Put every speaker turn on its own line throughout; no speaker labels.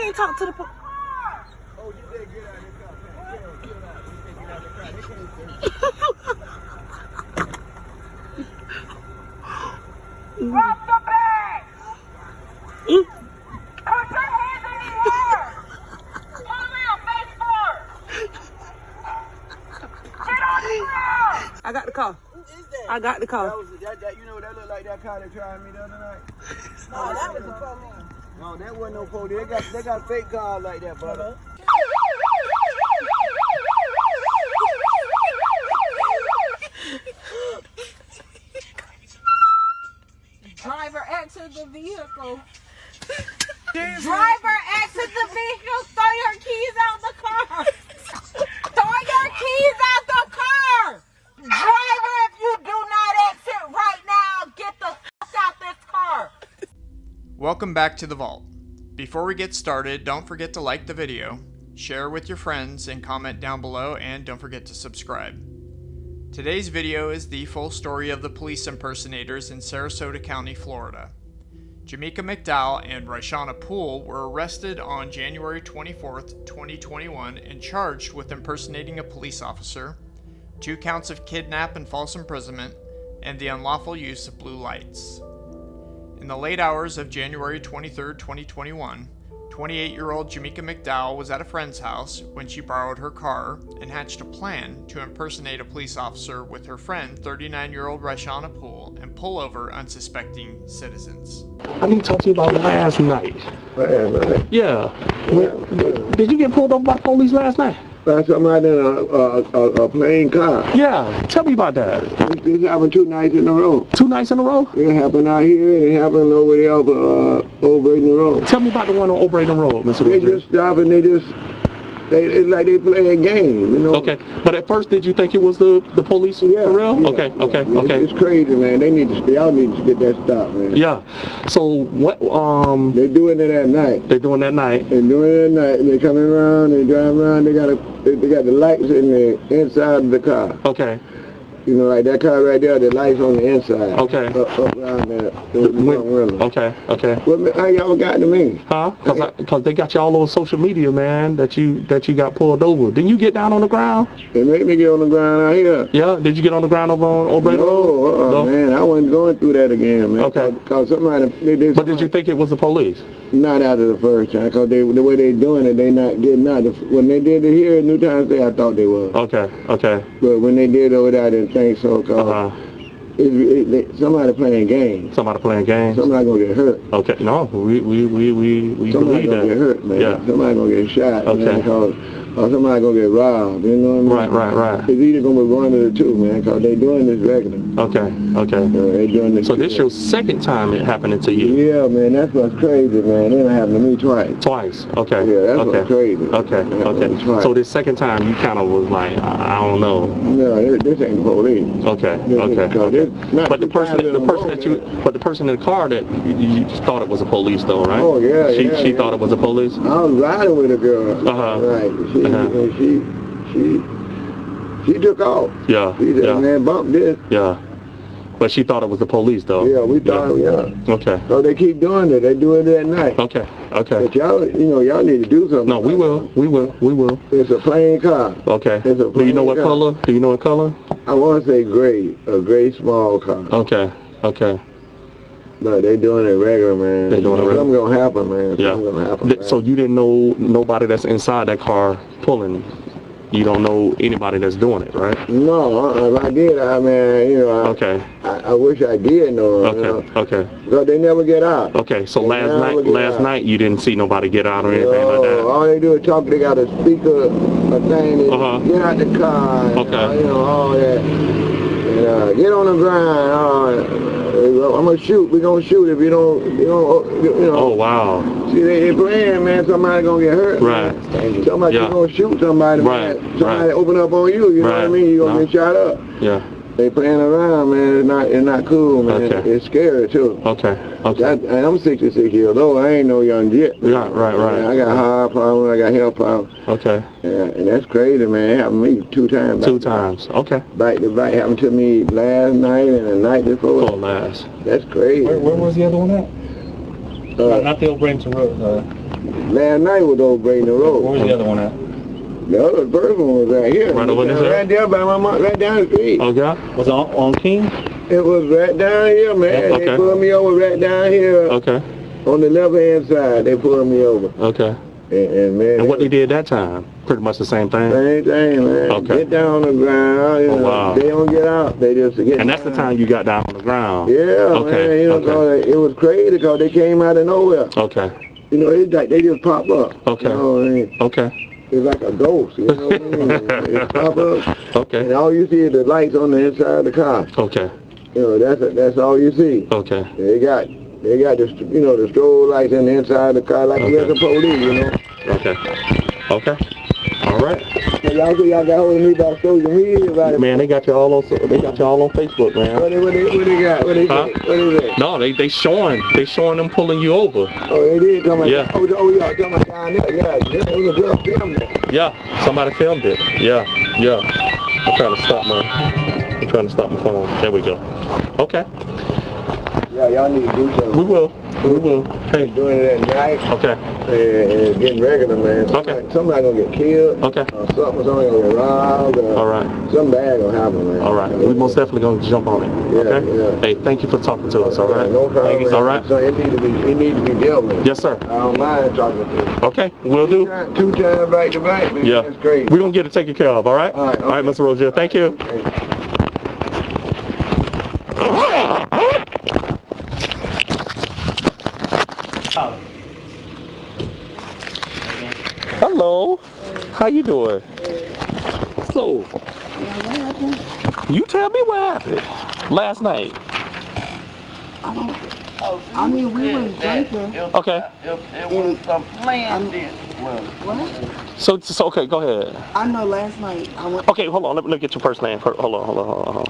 can't talk to the police.
Oh, you said get out of the car. Get out. You said get out of the car. They can't
Drop the bag! Put your hands in the air! Pull out, face forward! Get on the ground!
I got the car.
Who is that?
I got the car.
That you know, that looked like that car that tried me the other night.
No, that was the police.
No, that wasn't no police. They got fake cars like that, brother.
Driver exit the vehicle. Driver exit the vehicle. Throw your keys out the car. Throw your keys out the car. Driver, if you do not exit right now, get the fuck out this car.
Welcome back to The Vault. Before we get started, don't forget to like the video, share with your friends, and comment down below, and don't forget to subscribe. Today's video is the full story of the police impersonators in Sarasota County, Florida. Jamaica McDowell and Rayshana Poole were arrested on January 24th, 2021 and charged with impersonating a police officer, 2 counts of kidnap and false imprisonment, and the unlawful use of blue lights. In the late hours of January 23, 2021, 28-year-old Jamaica McDowell was at a friend's house when she borrowed her car and hatched a plan to impersonate a police officer with her friend, 39-year-old Rayshana Poole, and pull over unsuspecting citizens.
I need to talk to you about last night.
Last night?
Yeah. Did you get pulled over by police last night?
That's somebody in a plain car.
Yeah. Tell me about that.
This happened 2 nights in a row.
2 nights in a row?
It happened out here and it happened over there over in the road.
Tell me about the one on O'Brien Road, Mr.
They
Rodriguez.
just stop and it's like they play a game, you know?
Okay. But at first, did you think it was the police for real?
Yeah,
Okay.
It's crazy, man. Y'all need to get that stopped, man.
Yeah. So what?
They're doing it at night.
They're doing that night.
They're doing it at night. And they're coming around. They drive around. They got the lights in the inside of the car.
Okay.
You know, like that car right there. The lights on the inside.
Okay.
Up around there. Okay. Well, how y'all got to me?
Huh? Because they got you all over social media, man. That you got pulled over. Didn't you get down on the ground?
They made me get on the ground out here.
Yeah. Did you get on the ground over on O'Brien Road?
No, man. I wasn't going through that again, man.
Okay.
Because somebody.
But did you think it was the police?
Not after the first time, because the way they doing it, they not getting out. When they did it here in New Times Day, I thought they was.
Okay.
But when they did it over there, I didn't think so, because somebody playing games.
Somebody playing games?
Somebody gonna get hurt.
Okay, no, we
somebody
believe
gonna
that.
Get hurt, man.
Yeah.
Somebody gonna get shot,
okay.
Man, or somebody gonna get robbed, you know what I mean?
Right.
It's either gonna be one of the two, man, because they doing this regular.
Okay.
They doing this.
So this your second time it happening to you?
Yeah, man, that's what's crazy, man. It happened to me twice.
Twice? Okay.
Yeah, that's what's crazy.
Okay. So this second time you kind of was like, I don't know.
No, this ain't the police.
Okay. But the person in the car that you just thought it was a police though, right?
Oh yeah.
She thought it was a police?
I was riding with a girl. Right. She took off.
Yeah.
Man, bumped this.
Yeah. But she thought it was the police though.
Yeah, we thought. Yeah.
Okay.
So they keep doing it. They do it at night.
Okay.
But y'all need to do something.
No, we will.
It's a plain car.
Okay.
Do
you know what color? Do you know what color?
I want to say gray. A gray small car.
Okay.
But they doing it regular, man.
They doing it regular.
Something gonna happen, man.
Yeah.
Something gonna happen, man.
So you didn't know nobody that's inside that car pulling. You don't know anybody that's doing it, right?
No, if I did, I wish I did know.
Okay.
Because they never get out.
Okay, so last night you didn't see nobody get out or anything like that?
All they do is talk. They got a speaker, a thing, and get out the car, and, all that. And get on the ground. I'm gonna shoot. We're gonna shoot if you don't. Oh
wow.
See, they playing, man. Somebody gonna get hurt.
Right.
Man. Somebody gonna shoot somebody.
Right.
Man. Somebody open up on you. You know what I mean? You gonna get shot up.
Yeah.
They playing around, man. It's not cool, man.
Okay.
It's scary too.
Okay.
And I'm 66 years old. I ain't no young jet.
Right.
Man, I got heart problems. I got health problems.
Okay.
Yeah, and that's crazy, man. It happened to me 2 times.
2 times. Okay.
Bite to bite happened to me last night and the night before.
Last.
That's crazy.
Where was the other one at? Not the O'Brien Road.
Last night was over Braden Road.
Where's the other one at?
The other first one was right here.
Right over there?
Right there by my mom, right down the street.
Okay. Was it on King?
It was right down here, man.
Okay.
They pulled me over right down here.
Okay.
On the left-hand side, they pulled me over.
Okay.
And man,
And what they did that time? Pretty much the same thing?
Same thing, man.
Okay.
Get down on the ground. You know,
wow.
They don't get out. They just get
And that's the time you got down on the ground?
Yeah,
okay.
Man. You know,
okay.
It was crazy because they came out of nowhere.
Okay.
You know, it's like they just pop up.
Okay.
You know what I mean?
Okay.
It's like a ghost. You know what I mean? It pop up.
Okay.
And all you see is the lights on the inside of the car.
Okay.
You know, that's all you see.
Okay.
They got the the strobe lights in the inside of the car like the rest of police, you know.
Okay. Okay. All right.
Y'all got hold of me about social media about it.
Man, they got you all on Facebook, man.
What they got? What they say? What is it?
No, they showing them pulling you over.
Oh, they did talking about
Yeah.
Oh, yeah, talking about down there. Yeah, it was a girl filming that.
Yeah, somebody filmed it. Yeah. I'm trying to stop my phone. There we go. Okay.
Yeah, y'all need to do something.
We will. Hey.
Doing it at night.
Okay.
And getting regular, man. Somebody gonna get killed.
Okay.
Somebody gonna get robbed.
All right.
Something bad gonna happen, man.
All right. We most definitely gonna jump on it.
Yeah,
Okay.
yeah.
Hey, thank you for talking to us. All right.
No problem.
All right.
So it needs to be dealt with.
Yes, sir.
I don't mind talking to you.
Okay. We'll do.
2 times back to back, man.
Yeah.
That's crazy.
We're gonna get it taken care of. All right.
All right,
All right, Mr. Rozier. Thank you.
Okay.
Hello. How you doing? So, you tell me what happened last night.
I mean, we were drinking.
Okay.
It was some planned this. What?
So okay, go ahead.
I know last night I went.
Okay, hold on. Let me get your first name. Hold on.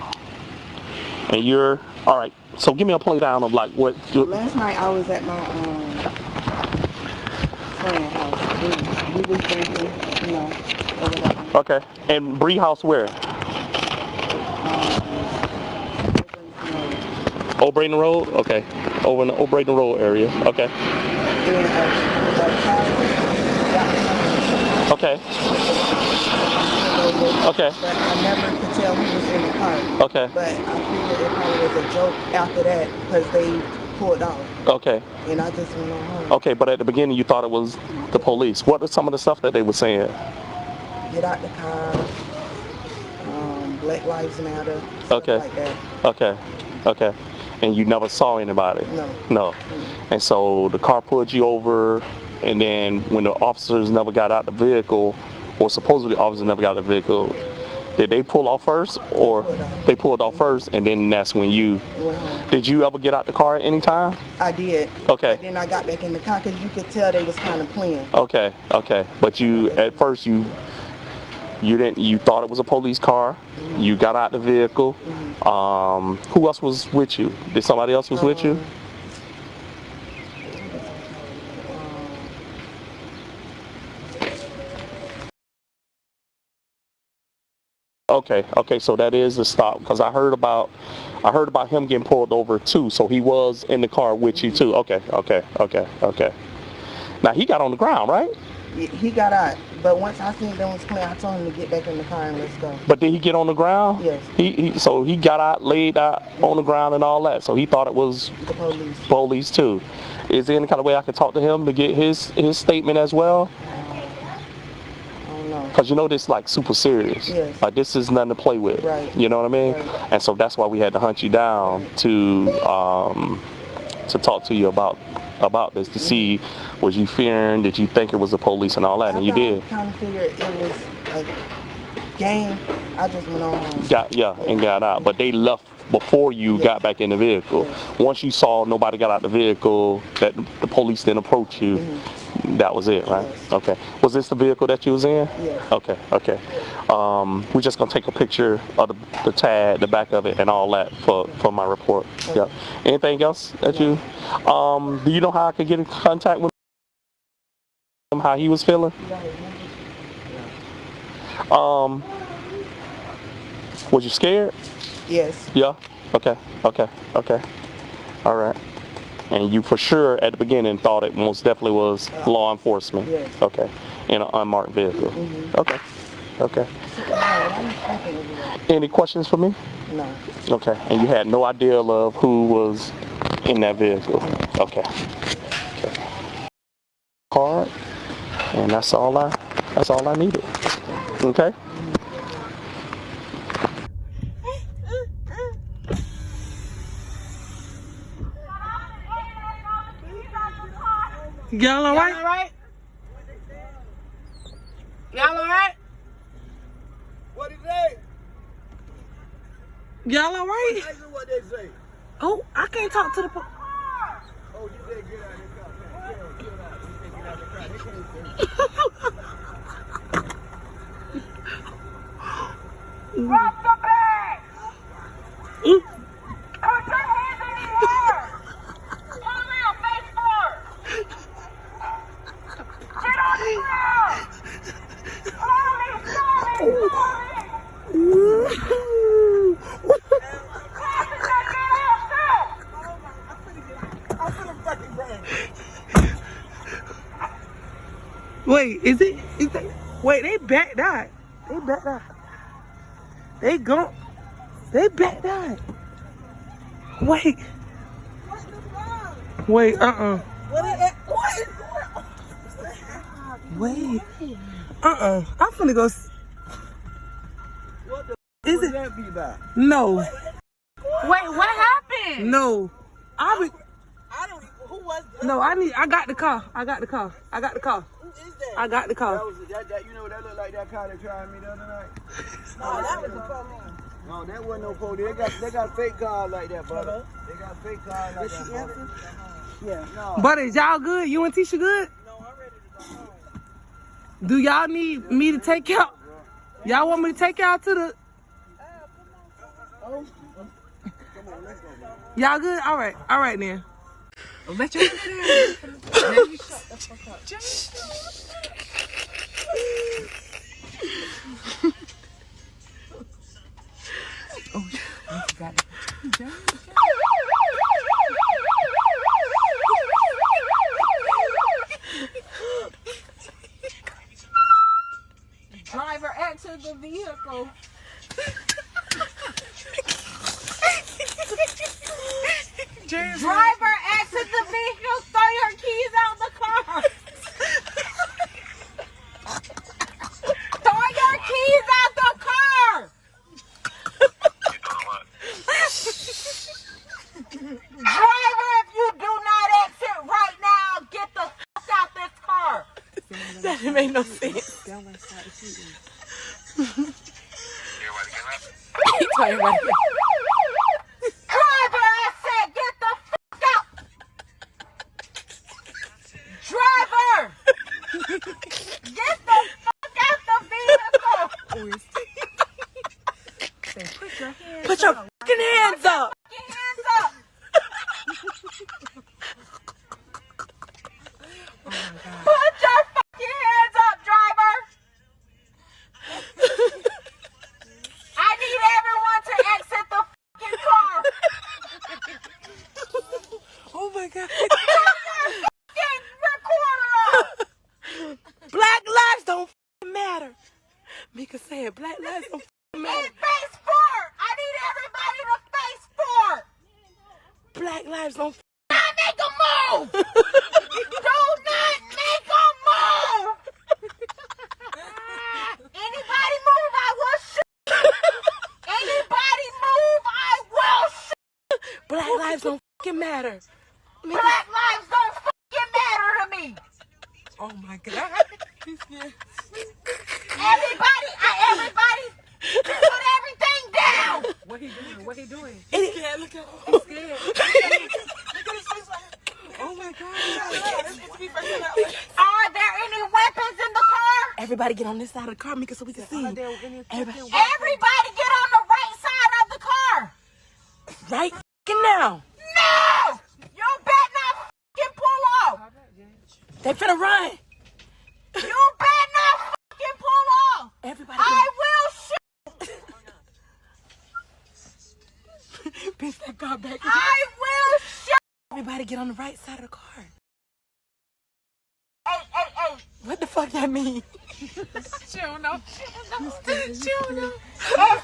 And you're all right. So give me a play down of like what.
Last night I was at my friend's house. We was drinking, you know, or whatever.
Okay. And Bree House where? Old Braden Road? Okay. Over in the Old Braden Road area. Okay. Okay. Okay.
But I never could tell who was in the car.
Okay.
But I figured it probably was a joke after that because they pulled off.
Okay.
And I just went on home.
Okay, but at the beginning you thought it was the police. What was some of the stuff that they were saying?
Get out the car. Black Lives Matter.
Okay.
Like that.
Okay. And you never saw anybody? No. And so the car pulled you over, and then when the officers never got out the vehicle, or supposedly the officers never got out the vehicle, did they pull off first, or they pulled off first, and then that's when you... Did you ever get out the car at any time?
I did.
Okay.
Then I got back in the car because you could tell they was kind of playing.
Okay. But you, at first, you thought it was a police car. You got out the vehicle. Who else was with you? Did somebody else was with you? Okay, so that is a stop, because I heard about him getting pulled over too, so he was in the car with you too. Okay. Now he got on the ground, right?
He got out, but once I seen them was playing, I told him to get back in the car and let's go.
But did he get on the ground?
Yes.
So he got out, laid out on the ground and all that, so he thought it was
The police.
Police too. Is there any kind of way I could talk to him to get his statement as well? Because you know this like super serious.
Yes.
Like this is nothing to play with.
Right.
You know what I mean?
Right.
And so that's why we had to hunt you down to talk to you about this, to see, was you fearing, did you think it was the police and all that, and you did.
I kind of figured it was a game. I just went on home.
Got out. But they left before you got back in the vehicle. Once you saw nobody got out the vehicle, that the police didn't approach you, that was it, right?
Yes.
Okay. Was this the vehicle that you was in?
Yes.
Okay. We're just gonna take a picture of the tag, the back of it, and all that for my report.
Okay.
Yeah. Anything else that you? Do you know how I could get in contact with him? How he was feeling? Was you scared?
Yes.
Yeah. Okay. All right. And you for sure at the beginning thought it most definitely was law enforcement?
Yes.
Okay. In an unmarked vehicle?
Mm-hmm.
Okay. Okay.
Everywhere.
Any questions for me?
No.
Okay. And you had no idea of who was in that vehicle? Okay. Okay. Card. And that's all I needed. Okay?
Y'all all right? Y'all all right?
What did they?
Y'all all right?
What they say?
Oh, I can't talk to the police.
Oh, you said get out of the car. Get out. You said get out of the car. They can't
Drop the bag! Put your hands in the air! Come out, face forward! Get on the ground! Slowly! Passenger, get out too!
I'm finna fucking bang.
Wait, is it? Wait, they backed out. They backed out. They backed out. Wait. Wait, Wait. I'm finna go.
What the
Is
would
it?
that be about?
No.
Wait, what happened?
No.
I don't even, who was that?
No, I got the car. I got the car.
Who is that?
I got the car.
That was that you know that looked like that car that tried me the other night?
No, that was the police.
No, that wasn't no police. They got fake cars like that, brother. They got fake cars like that. Brother.
Yeah.
No.
But is y'all good? You and Tisha good?
No, I'm ready to go home.
Do y'all need me to take out? Y'all want me to take y'all to the?
Come on, let's go.
Y'all good? All right then.
Let your
Driver exit the vehicle.
Driver, exit the vehicle, throw your keys out the car. Throw your keys out the car. Driver, if you do not exit right now, get the fuck out this car.
That didn't make no sense. He talking about it.
Driver, I said get the fuck out. Driver, get the fuck out the vehicle.
Put your fucking hands up.
Get your hands up. Put your fucking hands up, driver. I need everyone to exit the fucking car.
Oh my God.
Turn your fucking recorder off.
Black lives don't fucking matter. Mika said black lives don't fucking
And
matter.
face forward. I need everybody to face forward.
Black lives don't
Not make a move. Do not make a move. Anybody move, I will shoot. Anybody move, I will shoot.
Black lives don't fucking matter.
Black lives don't fucking matter to me.
Oh my God.
Everybody, put everything down.
What he doing?
He's scared. Look at him.
He's scared.
Oh my God.
Are there any weapons in the car?
Everybody get on this side of the car, Mika, so we can see. Everybody.
Everybody get on the right side of the car.
Right fucking now.
No! You better not fucking pull off.
They finna run.
You better not fucking pull off.
Everybody
I will shoot.
Bitch, that car back.
I will shoot.
everybody get on the right side of the car.
Hey, hey, hey.
What the fuck that mean?
She don't know. She don't know. Hey,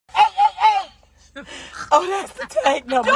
hey, hey, hey.
Oh, that's the tag number.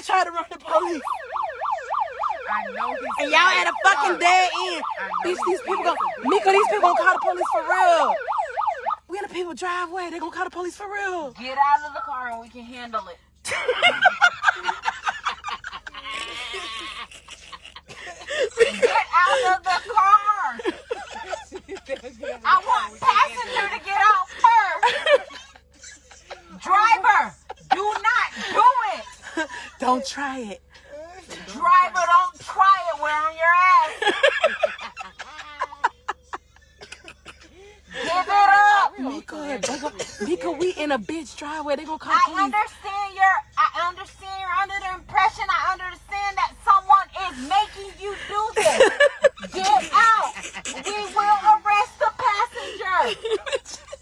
Try to run the police.
I know
and y'all at a fucking dead end. These people gonna, Mika, these people gonna call the police for real. We in a people driveway, they gonna call the police for real.
Get out of the car and we can handle it. Get out of the car. I want passenger to get out first. Driver, do not do it.
Don't try it.
Driver, don't try it. We're on your ass. Give it up.
Mika, we in a bitch driveway. They gonna call
I
police.
understand you're under the impression. I understand that someone is making you do this. Get out. We will arrest the passenger.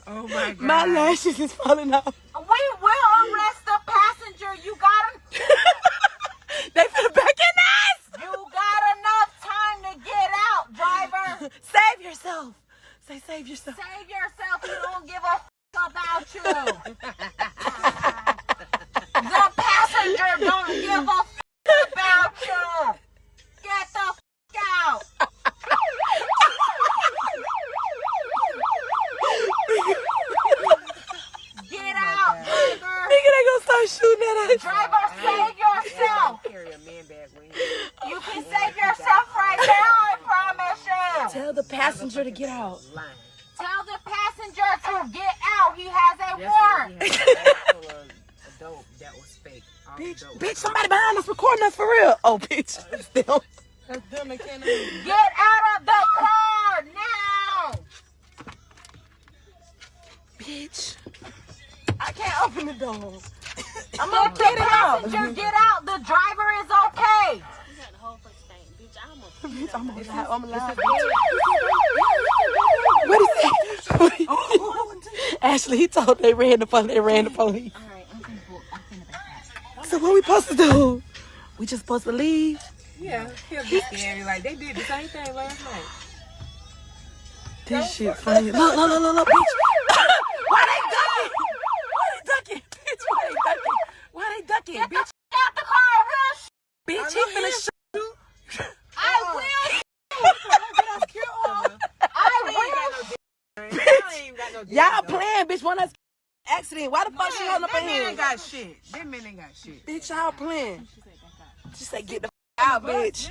Oh my God.
My lashes is falling off.
We will arrest the passenger. You got him.
They finna back in us.
You got enough time to get out, driver.
Save yourself. Say save yourself.
Save yourself. You don't give a about you. The passenger don't give a about you. Get the out. Get out, driver.
Nigga, they gonna start shooting at us.
Driver, save yourself.
Carry a man bag when you
You can save yourself right now, I promise you.
Tell the passenger to get out.
lying.
Tell the passenger to get out. He has a
Yesterday
warrant.
he had a bag full of dope that was fake. All the dope.
Bitch, somebody behind us recording us for real. Oh, bitch. Still.
Get out of the car now.
Bitch. I can't open the door. I'm
Let
gonna
the
get it out.
passenger get out. The driver is okay.
Bitch, I'm alive. What is that? Ashley, he told they ran the police.
All right, I'm finna back out.
So what we supposed to do? We just supposed to leave?
Yeah, he'll be scary. Like they did the same thing last night.
This shit funny. Look, bitch. Why they ducking? Bitch, why they ducking?
Get
Bitch,
the out the car, real
bitch, he finna shoot.
I will.
Y'all playing, bitch. One of us accident. Why the fuck she holding up her
That man
hand?
ain't got shit. That man ain't got shit.
Bitch, y'all playing. She said, get the out, bitch.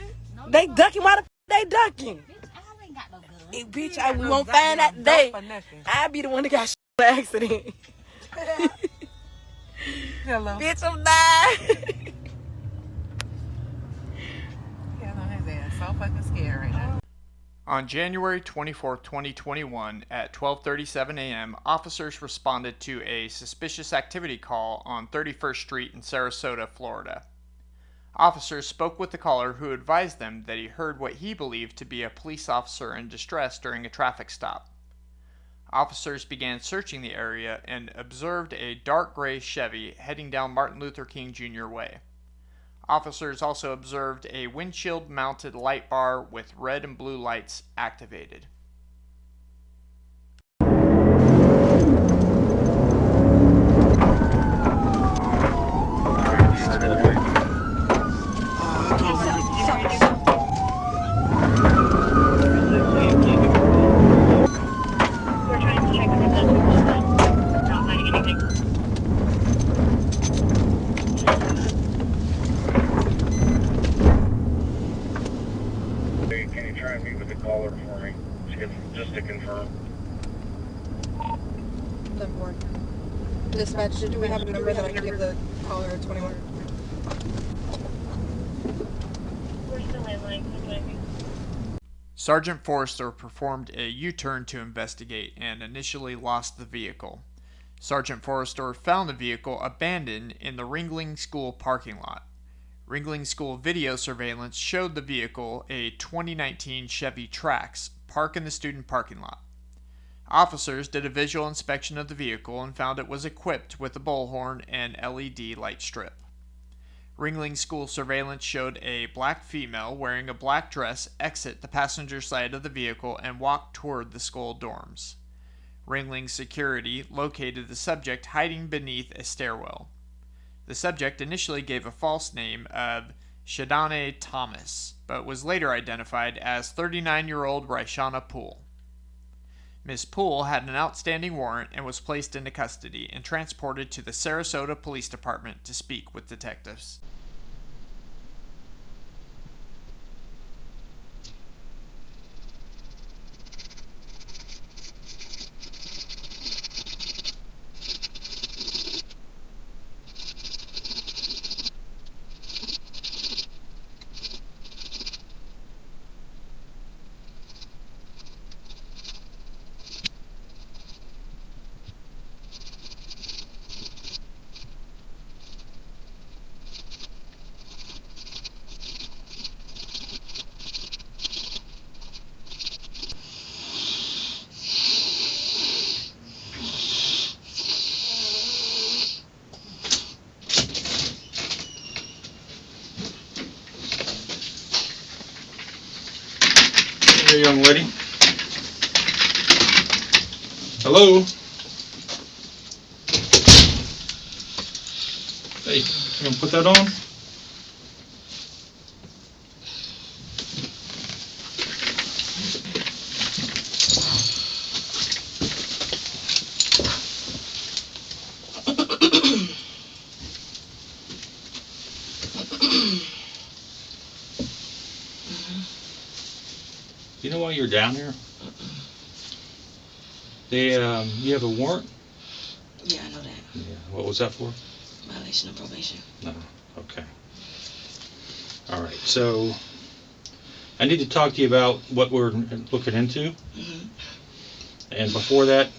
They ducking. Why the they ducking?
I ain't got no gun.
Bitch, we won't find that today. I be the one that got shot in the accident.
Hello.
Bitch, I'm dying.
His ass so fucking scared right now.
On January 24, 2021, at 12:37 a.m., officers responded to a suspicious activity call on 31st Street in Sarasota, Florida. Officers spoke with the caller, who advised them that he heard what he believed to be a police officer in distress during a traffic stop. Officers began searching the area and observed a dark gray Chevy heading down Martin Luther King Jr. Way. Officers also observed a windshield-mounted light bar with red and blue lights activated.
10-4. Dispatch, do we have a number that I can give the caller at 21?
Sergeant Forrester performed a U-turn to investigate and initially lost the vehicle. Sergeant Forrester found the vehicle abandoned in the Ringling School parking lot. Ringling School video surveillance showed the vehicle, a 2019 Chevy Trax, parked in the student parking lot. Officers did a visual inspection of the vehicle and found it was equipped with a bullhorn and LED light strip. Ringling School surveillance showed a black female wearing a black dress exit the passenger side of the vehicle and walk toward the school dorms. Ringling security located the subject hiding beneath a stairwell. The subject initially gave a false name of Shadane Thomas, but was later identified as 39-year-old Raishana Poole. Ms. Poole had an outstanding warrant and was placed into custody and transported to the Sarasota Police Department to speak with detectives.
Hey, young lady. Hello? Hey, you gonna put that on? You know why you're down here? You have a warrant?
Yeah, I know that.
Yeah. What was that for?
Violation of probation.
No. Okay. All right. So I need to talk to you about what we're looking into.
Mm-hmm.
And before that,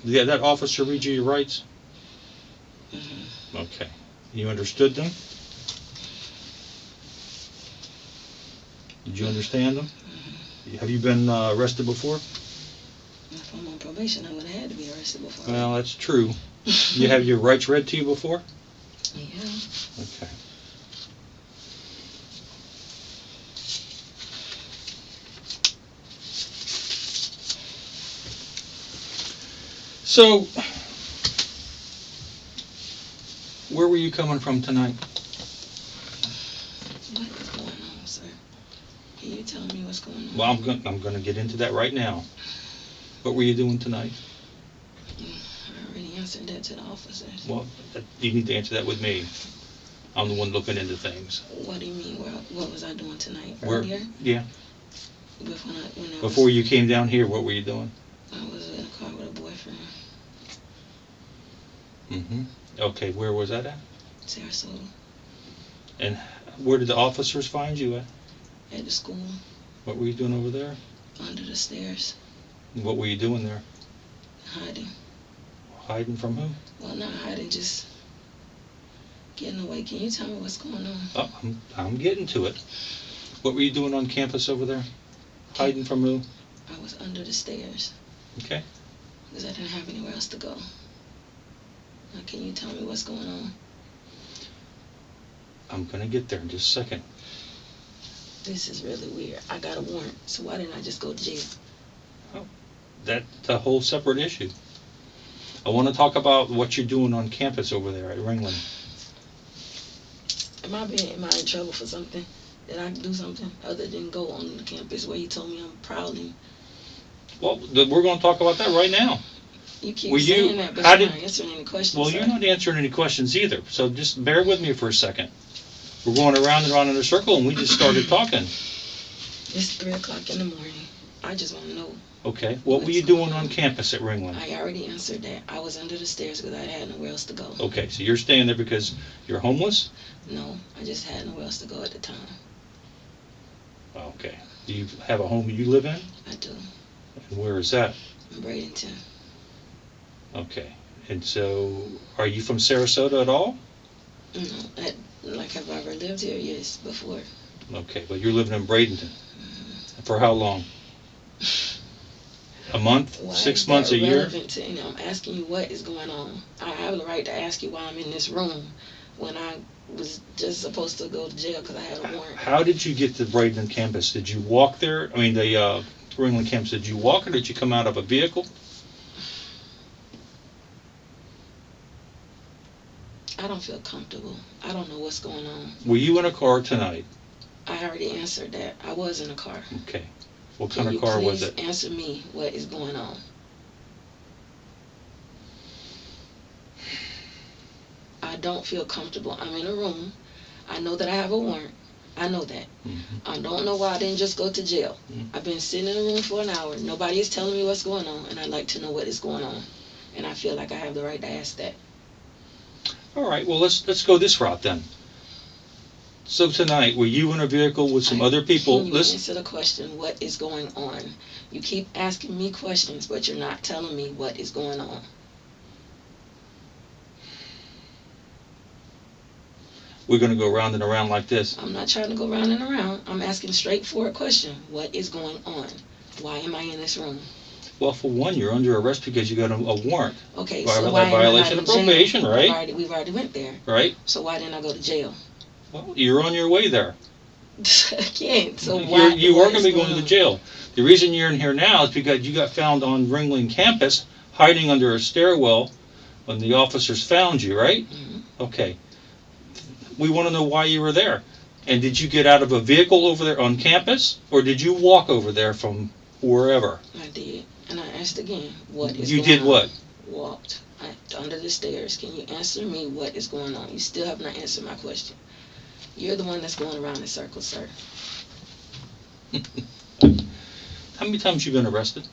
did that officer read you your rights?
Mm-hmm.
Okay. You understood them? Did you understand them?
Mm-hmm.
Have you been arrested before?
If I'm on probation, I would have had to be arrested before.
Well, that's true. You have your rights read to you before?
Yeah.
Okay. So, where were you coming from tonight?
What is going on, sir? Can you tell me what's going on?
Well, I'm going to get into that right now. What were you doing tonight?
I already answered that to the officers.
Well, you need to answer that with me. I'm the one looking into things.
What do you mean? What was I doing tonight?
Where?
Earlier?
Yeah.
Before
you came down here, what were you doing?
I was in a car with a boyfriend.
Mm-hmm. Okay, where was that at?
Sarasota.
And where did the officers find you at?
At the school.
What were you doing over there?
Under the stairs.
What were you doing there?
Hiding.
Hiding from who?
Well, not hiding, just getting away. Can you tell me what's going on?
Oh, I'm getting to it. What were you doing on campus over there? Hiding from who?
I was under the stairs.
Okay.
Because I didn't have anywhere else to go. Now, can you tell me what's going on?
I'm going to get there in just a second.
This is really weird. I got a warrant, so why didn't I just go to jail?
Oh, that's a whole separate issue. I want to talk about what you're doing on campus over there at Ringling.
Am I in trouble for something? Did I do something other than go on the campus where he told me I'm prowling?
Well, we're going to talk about that right now.
You keep saying that, but you're not answering any questions.
Well, you're not answering any questions either, so just bear with me for a second. We're going around and around in a circle, and we just started talking.
It's 3 o'clock in the morning. I just want to know
Okay. What were you doing on campus at Ringling?
I already answered that. I was under the stairs because I had nowhere else to go.
Okay, so you're staying there because you're homeless?
No, I just had nowhere else to go at the time.
Okay. Do you have a home you live in?
I do.
And where is that?
In Bradenton.
Okay. And so, are you from Sarasota at all?
No, like have I ever lived here? Yes, before.
Okay, but you're living in Bradenton. For how long? A month?
Why
6 months? A year?
Relevant to, I'm asking you what is going on. I have the right to ask you why I'm in this room when I was just supposed to go to jail because I had a warrant.
How did you get to the Bradenton campus? Did you walk there? I mean, the Ringling campus. Did you walk or did you come out of a vehicle?
I don't feel comfortable. I don't know what's going on.
Were you in a car tonight?
I already answered that. I was in a car.
Okay. What kind of car was it?
Can you please answer me what is going on? I don't feel comfortable. I'm in a room. I know that I have a warrant. I know that. I don't know why I didn't just go to jail. I've been sitting in a room for an hour. Nobody is telling me what's going on, and I'd like to know what is going on. And I feel like I have the right to ask that.
All right. Well, let's go this route then. So tonight, were you in a vehicle with some other people?
Can you answer the question, what is going on? You keep asking me questions, but you're not telling me what is going on.
We're going to go round and around like this.
I'm not trying to go round and around. I'm asking a straightforward question. What is going on? Why am I in this room?
Well, for one, you're under arrest because you got a warrant.
Okay, so why am I
violation of probation, right?
We've already went there.
Right.
So why didn't I go to jail?
Well, you're on your way there.
Again, so why?
You are going to be going to jail. The reason you're in here now is because you got found on Ringling campus hiding under a stairwell when the officers found you, right? Okay. We want to know why you were there. And did you get out of a vehicle over there on campus, or did you walk over there from wherever?
I did. And I asked again, what is
you
going on?
You did what?
Walked under the stairs. Can you answer me what is going on? You still have not answered my question. You're the one that's going around in circles, sir.
How many times you been arrested?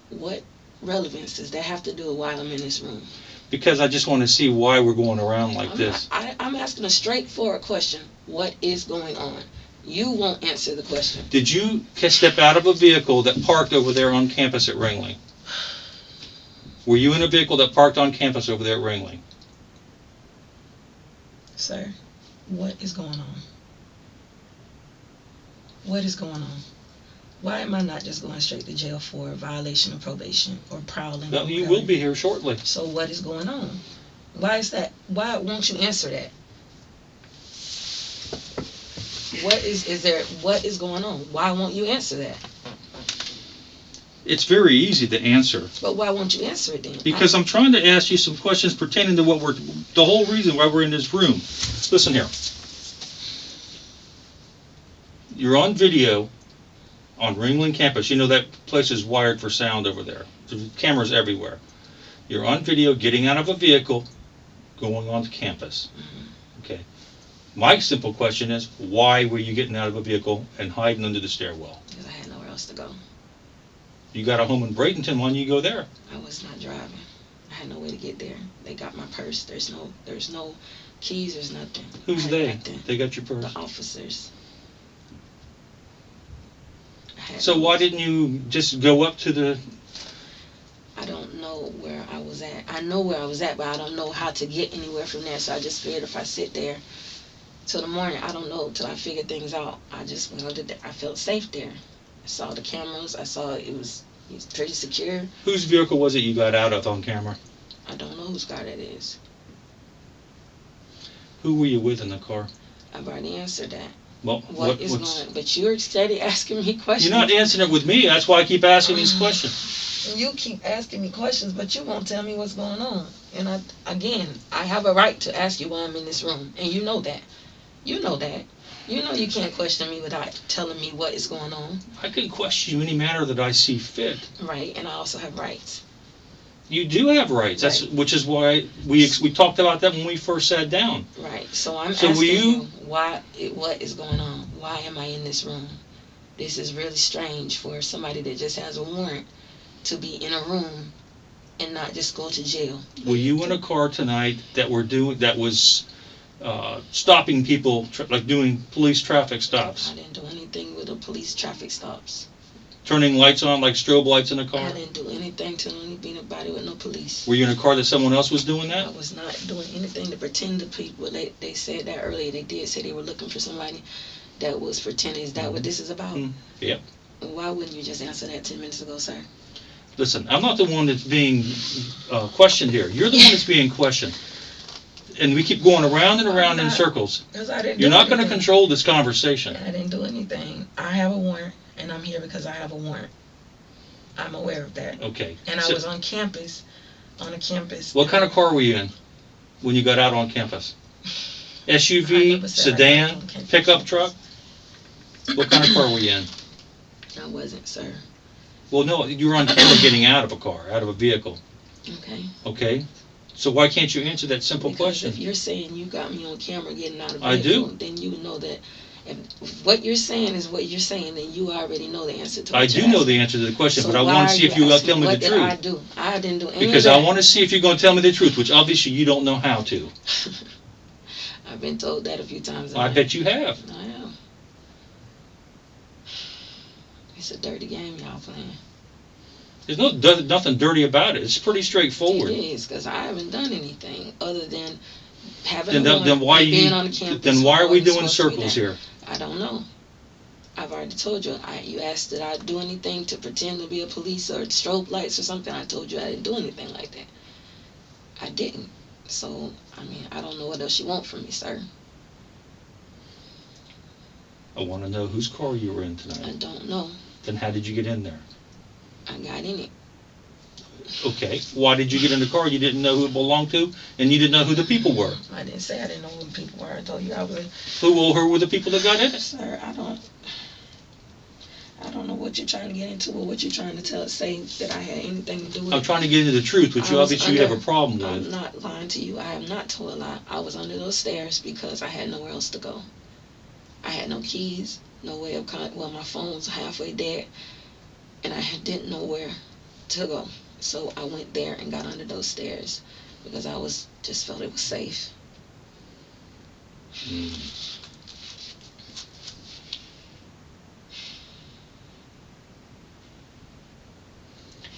What relevance does that have to do with why I'm in this room?
Because I just want to see why we're going around like this.
I'm asking a straightforward question. What is going on? You won't answer the question.
Did you step out of a vehicle that parked over there on campus at Ringling? Were you in a vehicle that parked on campus over there at Ringling?
Sir, what is going on? What is going on? Why am I not just going straight to jail for a violation of probation or prowling?
No, you will be here shortly.
So what is going on? Why is that? Why won't you answer that? What is going on? Why won't you answer that?
It's very easy to answer.
But why won't you answer it then?
Because I'm trying to ask you some questions pertaining to the whole reason why we're in this room. Listen here. You're on video on Ringling campus. You know that place is wired for sound over there. There's cameras everywhere. You're on video getting out of a vehicle, going onto campus. Okay. My simple question is, why were you getting out of a vehicle and hiding under the stairwell?
Because I had nowhere else to go.
You got a home in Bradenton. Why don't you go there?
I was not driving. I had no way to get there. They got my purse. There's no keys. There's nothing.
Who's they?
Nothing.
They got your purse.
The officers.
So why didn't you just go up to the...
I don't know where I was at. I know where I was at, but I don't know how to get anywhere from there. So I just figured if I sit there till the morning, I don't know, till I figure things out. I just went over there. I felt safe there. I saw the cameras. I saw it was pretty secure.
Whose vehicle was it you got out of on camera?
I don't know whose car that is.
Who were you with in the car?
I've already answered that.
Well,
what is going? But you're steady asking me questions.
You're not answering it with me. That's why I keep asking these questions.
You keep asking me questions, but you won't tell me what's going on. And I have a right to ask you why I'm in this room, and you know that. You know that. You know you can't question me without telling me what is going on.
I can question you any manner that I see fit.
Right, and I also have rights.
You do have rights. Right. That's which is why we talked about that when we first sat down.
Right. So I'm asking you what is going on? Why am I in this room? This is really strange for somebody that just has a warrant to be in a room and not just go to jail.
Were you in a car tonight that was stopping people, like doing police traffic stops?
I didn't do anything with the police traffic stops.
Turning lights on like strobe lights in the car?
I didn't do anything to anybody with no police.
Were you in a car that someone else was doing that?
I was not doing anything to pretend to people. They said that earlier. They did say they were looking for somebody that was pretending. Is that what this is about?
Yep.
Why wouldn't you just answer that 10 minutes ago, sir?
Listen, I'm not the one that's being questioned here. You're the one that's being questioned. And we keep going around and around in circles. You're not going to control this conversation.
I didn't do anything. I have a warrant, and I'm here because I have a warrant. I'm aware of that.
Okay.
And I was on campus, on a campus.
What kind of car were you in when you got out on campus? SUV, sedan, pickup truck? What kind of car were you in?
I wasn't, sir.
Well, no, you were on camera getting out of a car, out of a vehicle.
Okay.
Okay. So why can't you answer that simple question?
If you're saying you got me on camera getting out of a
I
vehicle,
do.
then you know that if what you're saying is what you're saying, then you already know the answer to it.
I do know the answer to the question, but I want to see if you're going to tell me the truth.
What did I do? I didn't do anything.
Because I want to see if you're going to tell me the truth, which obviously you don't know how to.
I've been told that a few times.
I bet you have.
I am. It's a dirty game y'all playing.
There's nothing dirty about it. It's pretty straightforward.
It is, because I haven't done anything other than having
then why
being on the campus.
Then why are we doing circles here?
I don't know. I've already told you. You asked did I do anything to pretend to be a police or strobe lights or something. I told you I didn't do anything like that. I didn't. So, I mean, I don't know what else you want from me, sir.
I want to know whose car you were in tonight.
I don't know.
Then how did you get in there?
I got in it.
Okay. Why did you get in the car you didn't know who it belonged to, and you didn't know who the people were?
I didn't say I didn't know who the people were. I told you I was.
Who were the people that got in it?
Sir, I don't know what you're trying to get into or what you're trying to say that I had anything to do with.
I'm trying to get into the truth, which you obviously have a problem with.
I'm not lying to you. I have not told a lie. I was under those stairs because I had nowhere else to go. I had no keys, no way of my phone was halfway dead, and I didn't know where to go. So I went there and got under those stairs because I just felt it was safe.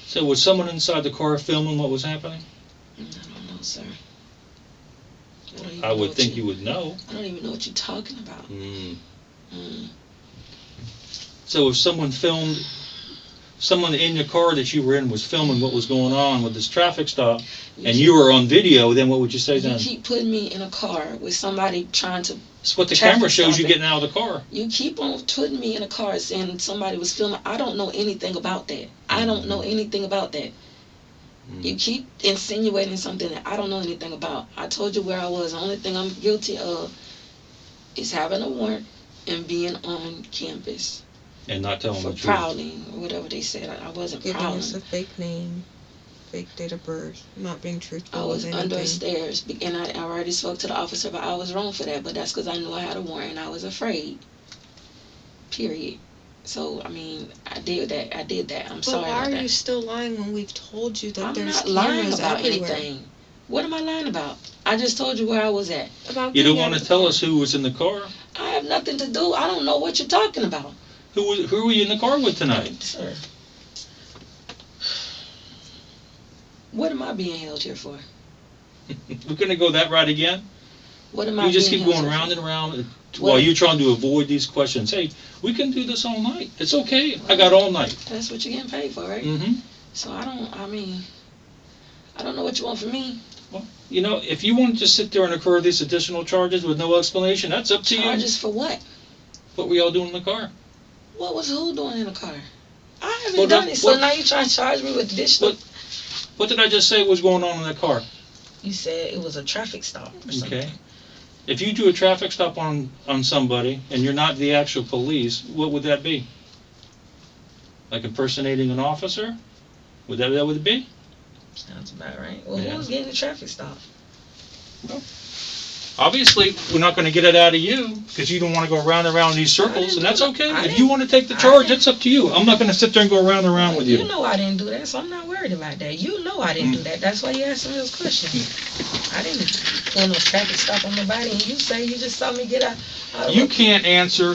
So was someone inside the car filming what was happening?
I don't know, sir.
I would think you would know.
I don't even know what you're talking about.
So if someone in the car that you were in was filming what was going on with this traffic stop, and you were on video, then what would you say then?
You keep putting me in a car with somebody trying to.
It's what the camera shows you getting out of the car.
You keep on putting me in a car saying somebody was filming. I don't know anything about that. I don't know anything about that. You keep insinuating something that I don't know anything about. I told you where I was. The only thing I'm guilty of is having a warrant and being on campus.
And not telling the truth.
For prowling, or whatever they said. I wasn't
giving
prowling.
us a fake name, fake date of birth, not being truthful.
I was
with
under
anything.
stairs, and I already spoke to the officer, but I was wrong for that. But that's because I knew I had a warrant, and I was afraid. Period. So, I mean, I did that. I'm sorry about that.
But why are you still lying when we've told you that there's
I'm not lying
cameras
about
everywhere?
anything. What am I lying about? I just told you where I was at.
About
You don't
being
want
out
to
of
tell
the
us who was in the car?
I have nothing to do. I don't know what you're talking about.
Who were you in the car with tonight?
Sir. What am I being held here for?
We're going to go that route again?
What am I
You just
being
keep
held
going
here
round
for?
and round while you're trying to avoid these questions. Hey, we can do this all night. It's okay. I got all night.
That's what you're getting paid for, right?
Mm-hmm.
So I don't know what you want from me.
Well, you know, if you want to just sit there and incur these additional charges with no explanation, that's up to you.
Charges for what?
What were y'all doing in the car?
What was who doing in the car? I haven't done it, so now you're trying to charge me with additional.
What did I just say was going on in the car?
You said it was a traffic stop or something.
Okay. If you do a traffic stop on somebody and you're not the actual police, what would that be? Like impersonating an officer? Would that would it be?
Sounds about right. Well,
Yeah.
who was getting the traffic stop?
Well, Obviously, we're not going to get it out of you because you don't want to go round and round in these circles, and that's okay. If you want to take the charge, it's up to you. I'm not going to sit there and go round and round with you.
You know I didn't do that, so I'm not worried about that. You know I didn't do that. That's why you asked me those questions. I didn't pull no traffic stop on nobody, and you say you just saw me get out.
You can't answer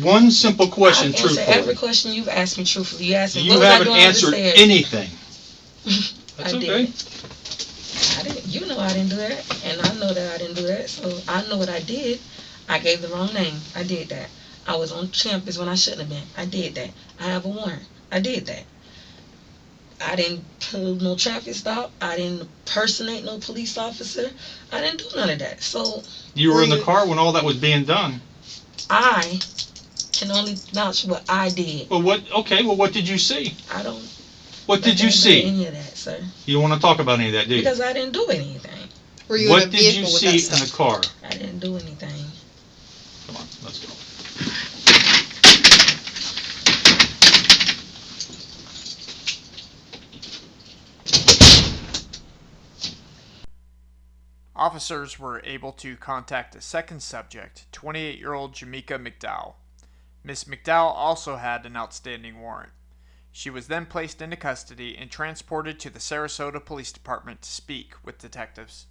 one simple question truthfully.
Every question you've asked me truthfully. You asked me,
you haven't answered anything. That's okay.
I didn't. You know I didn't do that, and I know that I didn't do that. So I know what I did. I gave the wrong name. I did that. I was on campus when I shouldn't have been. I did that. I have a warrant. I did that. I didn't pull no traffic stop. I didn't impersonate no police officer. I didn't do none of that. So
you were in the car when all that was being done.
I can only vouch what I did.
Well, what? Okay. Well, what did you see?
I don't.
What did you see?
Any of that, sir.
You don't want to talk about any of that, do you?
Because I didn't do anything.
Were you
what
in a
did you
vehicle
see
with that
in the car?
I didn't do anything.
Come on, let's go.
Officers were able to contact a second subject, 28-year-old Jamaica McDowell. Miss McDowell also had an outstanding warrant. She was then placed into custody and transported to the Sarasota Police Department to speak with detectives.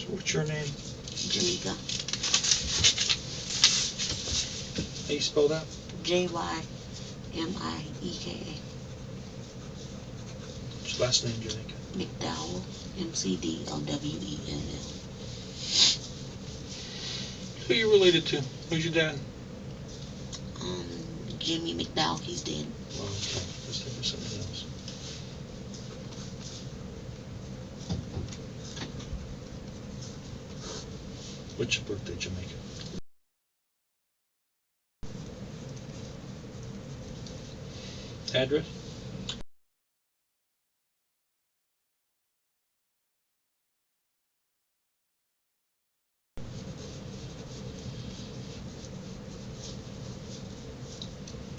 What's your name?
Jamaica.
How you spell that?
Jymieka.
What's your last name, Jamaica?
McDowell. McDowell.
Who are you related to? Who's your dad?
Jimmy McDowell. He's dead.
Oh, okay. Let's think of something else. What's your birthday, Jamaica? Address?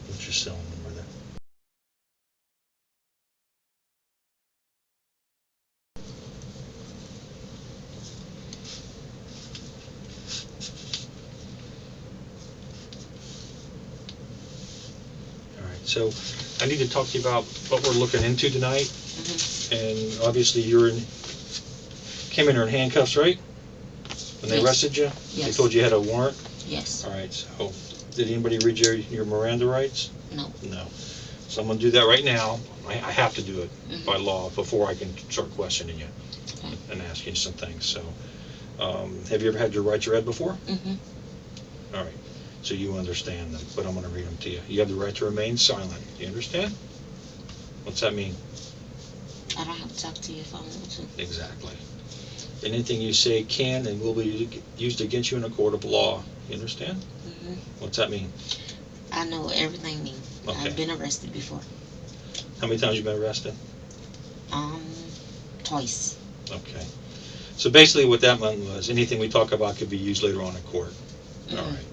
What's your cell number there? So I need to talk to you about what we're looking into tonight. And obviously came in here in handcuffs, right? When they arrested you?
Yes.
They told you had a warrant?
Yes.
All right, so did anybody read your Miranda rights?
No.
No. So I'm going to do that right now. I have to do it by law before I can start questioning you and asking you some things. So have you ever had your rights read before? All right. So you understand them, but I'm going to read them to you. You have the right to remain silent. Do you understand? What's that mean?
I don't have to talk to you if I want to.
Exactly. Anything you say can and will be used against you in a court of law. You understand? What's that mean?
I know what everything means.
Okay.
I've been arrested before.
How many times have you been arrested?
Twice.
Okay. So basically what that meant was anything we talk about could be used later on in court. All right.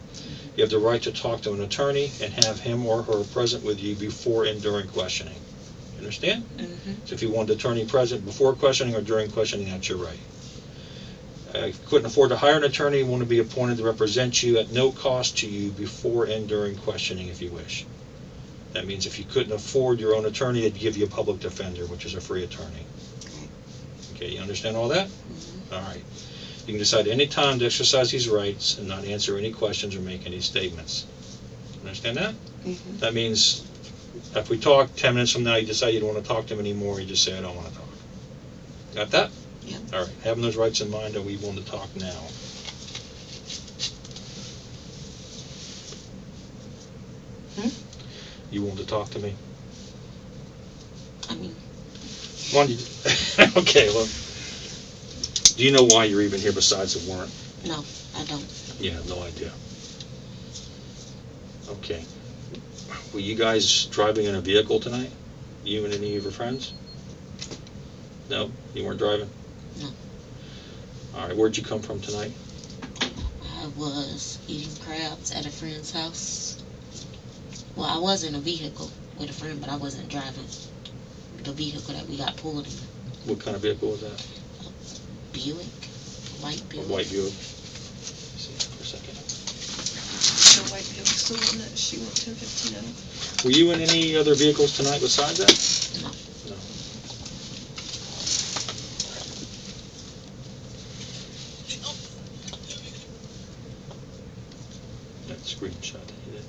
You have the right to talk to an attorney and have him or her present with you before and during questioning. Understand?
Mm-hmm.
So if you want the attorney present before questioning or during questioning, that's your right. If you couldn't afford to hire an attorney, you want to be appointed to represent you at no cost to you before and during questioning if you wish. That means if you couldn't afford your own attorney, they'd give you a public defender, which is a free attorney. Okay, you understand all that?
Mm-hmm.
All right. You can decide any time to exercise these rights and not answer any questions or make any statements. Understand that?
Mm-hmm.
That means if we talk 10 minutes from now, you decide you don't want to talk to him anymore, you just say, I don't want to talk. Got that?
Yep.
All right. Having those rights in mind, are we want to talk now? You want to talk to me?
I mean,
okay, well, do you know why you're even here besides the warrant?
no, I don't.
You have no idea. Okay. Were you guys driving in a vehicle tonight? You and any of your friends? No? You weren't driving?
No.
All right, where'd you come from tonight?
I was eating crabs at a friend's house. Well, I was in a vehicle with a friend, but I wasn't driving the vehicle that we got pulled in.
What kind of vehicle was that?
Buick. White
A
Buick.
white Buick. Let's see for a second.
The white Buick's the one that she went to 15 in.
Were you in any other vehicles tonight besides that?
No.
No. That screenshot that you did.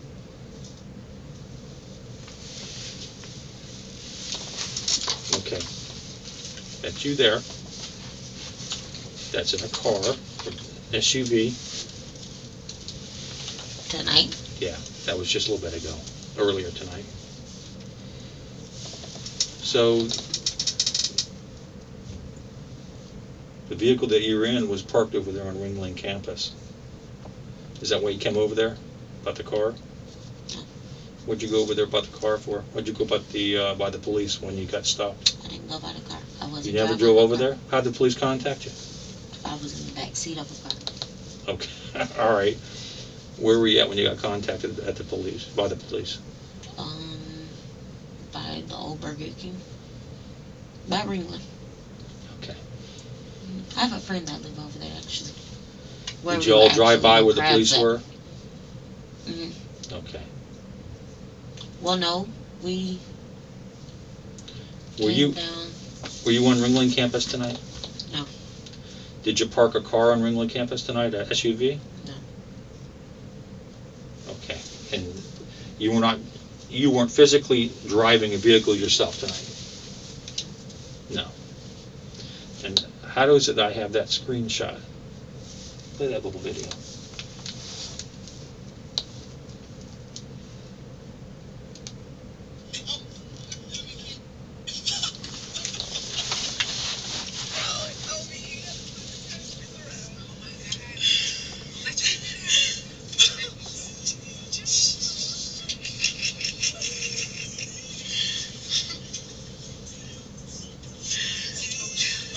Okay. That's you there. That's in a car, SUV.
Tonight?
Yeah, that was just a little bit ago, earlier tonight. So, the vehicle that you were in was parked over there on Ringling campus. Is that why you came over there? About the car? What'd you go over there about the car for? What'd you go about by the police when you got stopped?
I didn't go by the car. I wasn't
You never
driving
drove
the
over
car.
there? How'd the police contact you?
I was in the back seat of the car.
Okay, all right. Where were you at when you got contacted at the police, by the police?
By the old Burger King. By Ringling.
Okay.
I have a friend that live over there, actually. Where
Did
we
you
were
all drive
actually
by
eating
where the
crabs
police
at.
were?
Mhm.
Okay.
Well, no, we
Were
came
you
down.
Were you on Ringling campus tonight?
No.
Did you park a car on Ringling campus tonight, a SUV?
No.
Okay. And you weren't physically driving a vehicle yourself tonight? No. And how is it I have that screenshot? Play that little video.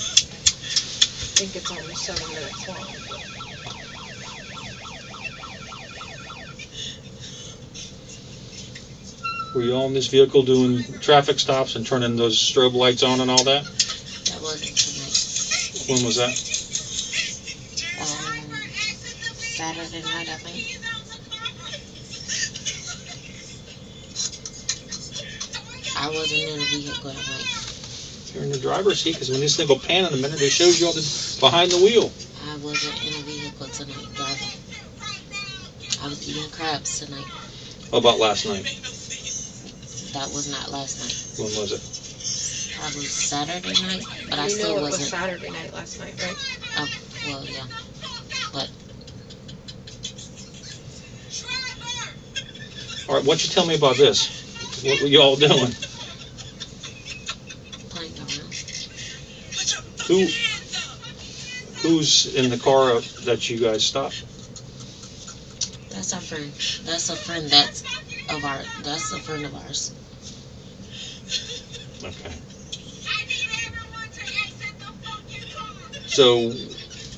I think it's almost 7 minutes long.
Were you all in this vehicle doing traffic stops and turning those strobe lights on and all that?
That wasn't tonight.
When was that?
Saturday night, I think. I wasn't in a vehicle that night.
You're in the driver's seat, because when this thing will pan in a minute, it shows you all behind the wheel.
I wasn't in a vehicle tonight driving. I was eating crabs tonight.
How about last night?
That was not last night.
When was it?
Probably Saturday night, but I
You
still
know it
wasn't.
was Saturday night last night, right?
Oh, well, yeah. But
All right, why don't you tell me about this? What were you all doing?
playing around.
Who's in the car that you guys stopped?
That's our friend. That's a friend that's a friend of ours.
Okay. So,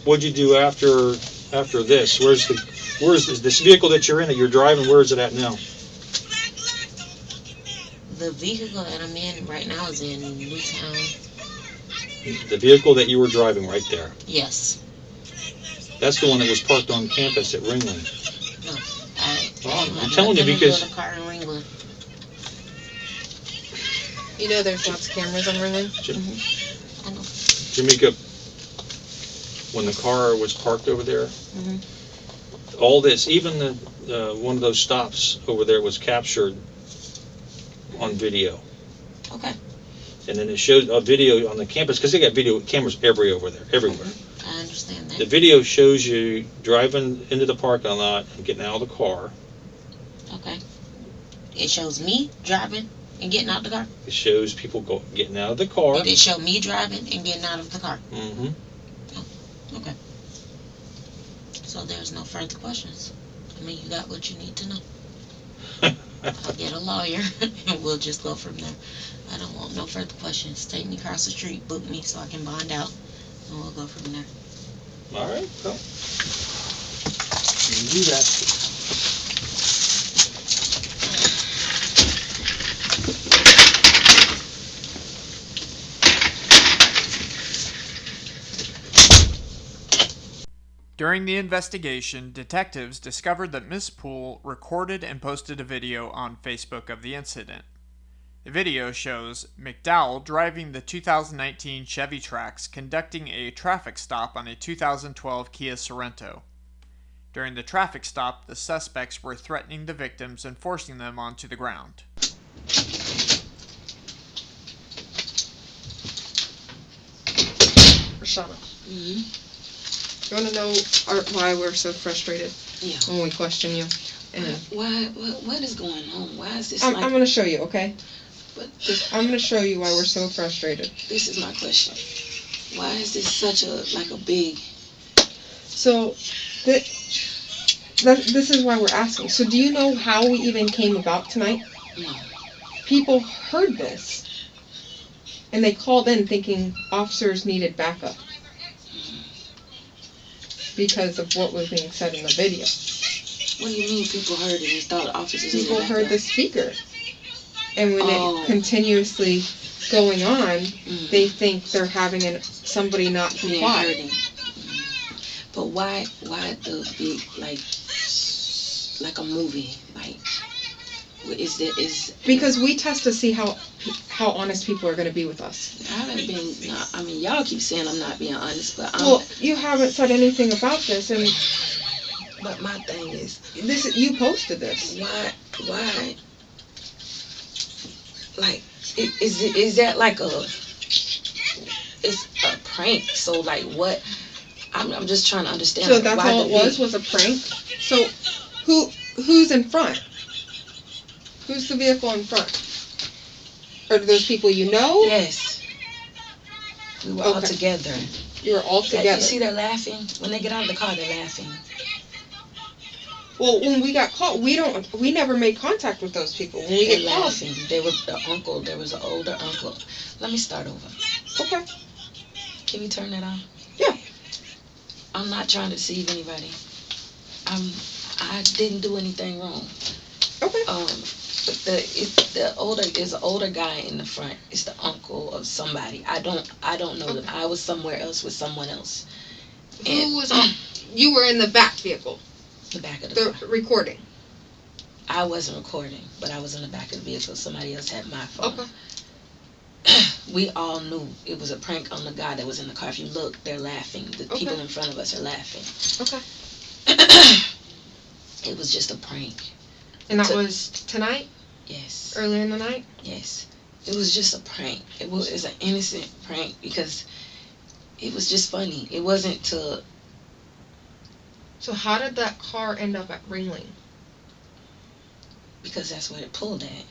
what'd you do after this? Where's this vehicle that you're in that you're driving? Where is it at now?
The vehicle that I'm in right now is in Newtown.
The vehicle that you were driving right there.
Yes.
That's the one that was parked on campus at Ringling.
No,
I'm telling you because...
The car in Ringling.
You know there's lots of cameras on Ringling?
I know.
Jamaica, when the car was parked over there,
Mm-hmm.
all this, even the one of those stops over there was captured on video.
Okay.
And then it showed a video on the campus, because they got video cameras everywhere.
I understand that.
The video shows you driving into the parking lot and getting out of the car.
Okay. It shows me driving and getting out of the car?
It shows people getting out of the car.
Did it show me driving and getting out of the car?
Mm-hmm.
Oh, okay. So there's no further questions. I mean, you got what you need to know. I'll get a lawyer and we'll just go from there. I don't want no further questions. Take me across the street, book me so I can bond out, and we'll go from there.
All right, well, you can do that.
During the investigation, detectives discovered that Miss Poole recorded and posted a video on Facebook of the incident. The video shows McDowell driving the 2019 Chevy Trax conducting a traffic stop on a 2012 Kia Sorento. During the traffic stop, the suspects were threatening the victims and forcing them onto the ground.
Rashana. You want to know why we're so frustrated when we question you? And
What is going on? Why is this
I'm going to show you, okay? I'm going to show you why we're so frustrated.
This is my question. Why is this such a big...
So, this is why we're asking. So do you know how we even came about tonight?
No.
People heard this, and they called in thinking officers needed backup because of what was being said in the video.
What do you mean people heard it and thought officers needed backup?
People heard the speaker. And when it continuously going on, they think they're having somebody not comply.
But why the big, like a movie? Like, is
because we test to see how honest people are going to be with us.
I haven't been. I mean, y'all keep saying I'm not being honest, but
you haven't said anything about this, and
but my thing is
you posted this.
Why? Like, is that like it's a prank? So like what? I'm just trying to understand.
So that's all it was a prank. So who's in front? Who's the vehicle in front? Are those people you know?
Yes. We were all together.
You were all together.
Yeah, you see, they're laughing. When they get out of the car, they're laughing.
Well, when we got caught, we never made contact with those people. When we get caught,
laughing. They were the uncle. There was an older uncle. Let me start over.
Okay.
Can you turn that on?
Yeah.
I'm not trying to deceive anybody. I didn't do anything wrong.
Okay.
There's an older guy in the front. It's the uncle of somebody. I don't know them. I was somewhere else with someone else.
Who was on? You were in the back vehicle.
The back of the car.
Recording.
I wasn't recording, but I was in the back of the vehicle. Somebody else had my phone.
Okay.
We all knew it was a prank on the guy that was in the car. If you look, they're laughing. The people in front of us are laughing.
Okay.
It was just a prank.
And that was tonight?
Yes.
Earlier in the night?
Yes. It was just a prank. It was an innocent prank because it was just funny. It wasn't to...
So how did that car end up at Ringling?
Because that's where it pulled at.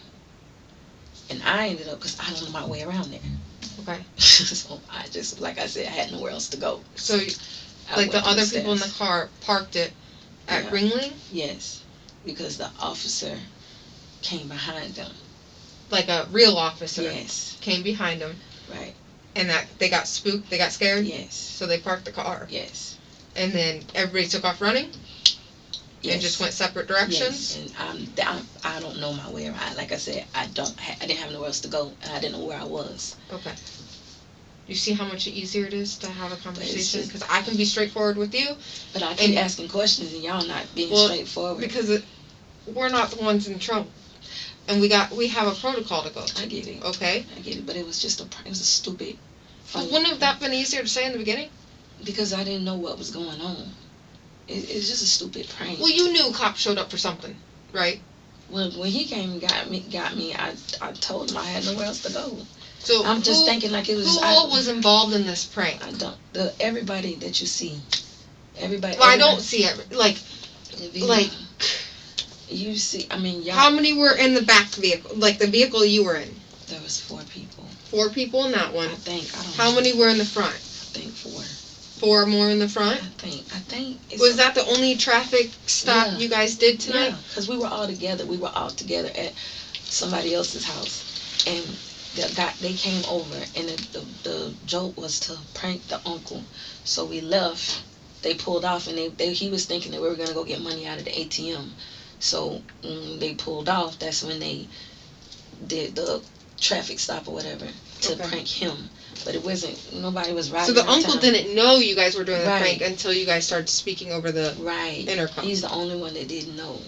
And I ended up, because I don't know my way around there.
Okay.
So I just, like I said, I had nowhere else to go.
So, like the other people in the car parked it at Ringling?
Yes. Because the officer came behind them.
Like a real officer?
Yes.
Came behind them?
Right.
And that they got spooked? They got scared?
Yes.
So they parked the car?
Yes.
And then everybody took off running?
Yes.
And just went separate directions?
Yes. And I don't know my way around. Like I said, I didn't nowhere else to go, and I didn't know where I was.
Okay. You see how much easier it is to have a conversation?
just-
Because I can be straightforward with you.
But I keep asking questions, and y'all not being straightforward.
Because we're not the ones in trouble. And we have a protocol to go to.
I get it.
Okay?
I get it, but it was just it was a stupid...
Well, wouldn't have that been easier to say in the beginning?
Because I didn't know what was going on. It's just a stupid prank.
Well, you knew cops showed up for something, right?
Well, when he came and got me, I told him I had nowhere else to go.
So
I'm just thinking like it was...
Who all was involved in this prank?
I don't... everybody that you see. Everybody...
Well, I don't see it. Like...
You see... I mean, y'all...
How many were in the back vehicle? Like, the vehicle you were in?
There was 4 people.
4 people in that one?
I think. I don't
How
know.
many were in the front?
I think 4.
4 more in the front?
I think.
Was that the only traffic stop you guys did tonight?
Yeah, because we were all together. We were all together at somebody else's house. And they came over, and the joke was to prank the uncle. So we left. They pulled off, and he was thinking that we were going to go get money out of the ATM. So when they pulled off, that's when they did the traffic stop or whatever to prank him. But it wasn't, nobody was riding.
So the uncle didn't know you guys were doing the
Right.
prank until you guys started speaking over the intercom.
He's the only one that didn't know.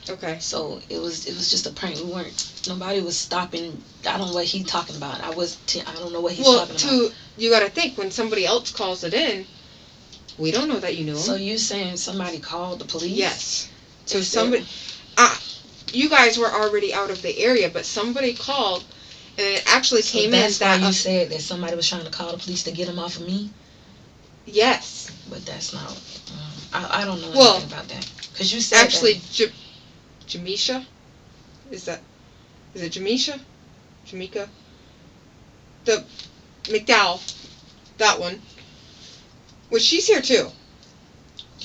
Okay.
So it was just a prank. Nobody was stopping. I don't know what he's talking about. I don't know what he's talking about.
You gotta think, when somebody else calls it in, we don't know that you knew him.
So you saying somebody called the police?
Yes. So you guys were already out of the area, but somebody called, and it actually came in
That's why you said that somebody was trying to call the police to get him off of me?
Yes.
But that's not... I don't know anything about that. Because you said
actually, Jamisha? Is it Jamisha? Jamaica? The McDowell. That one. Well, she's here too.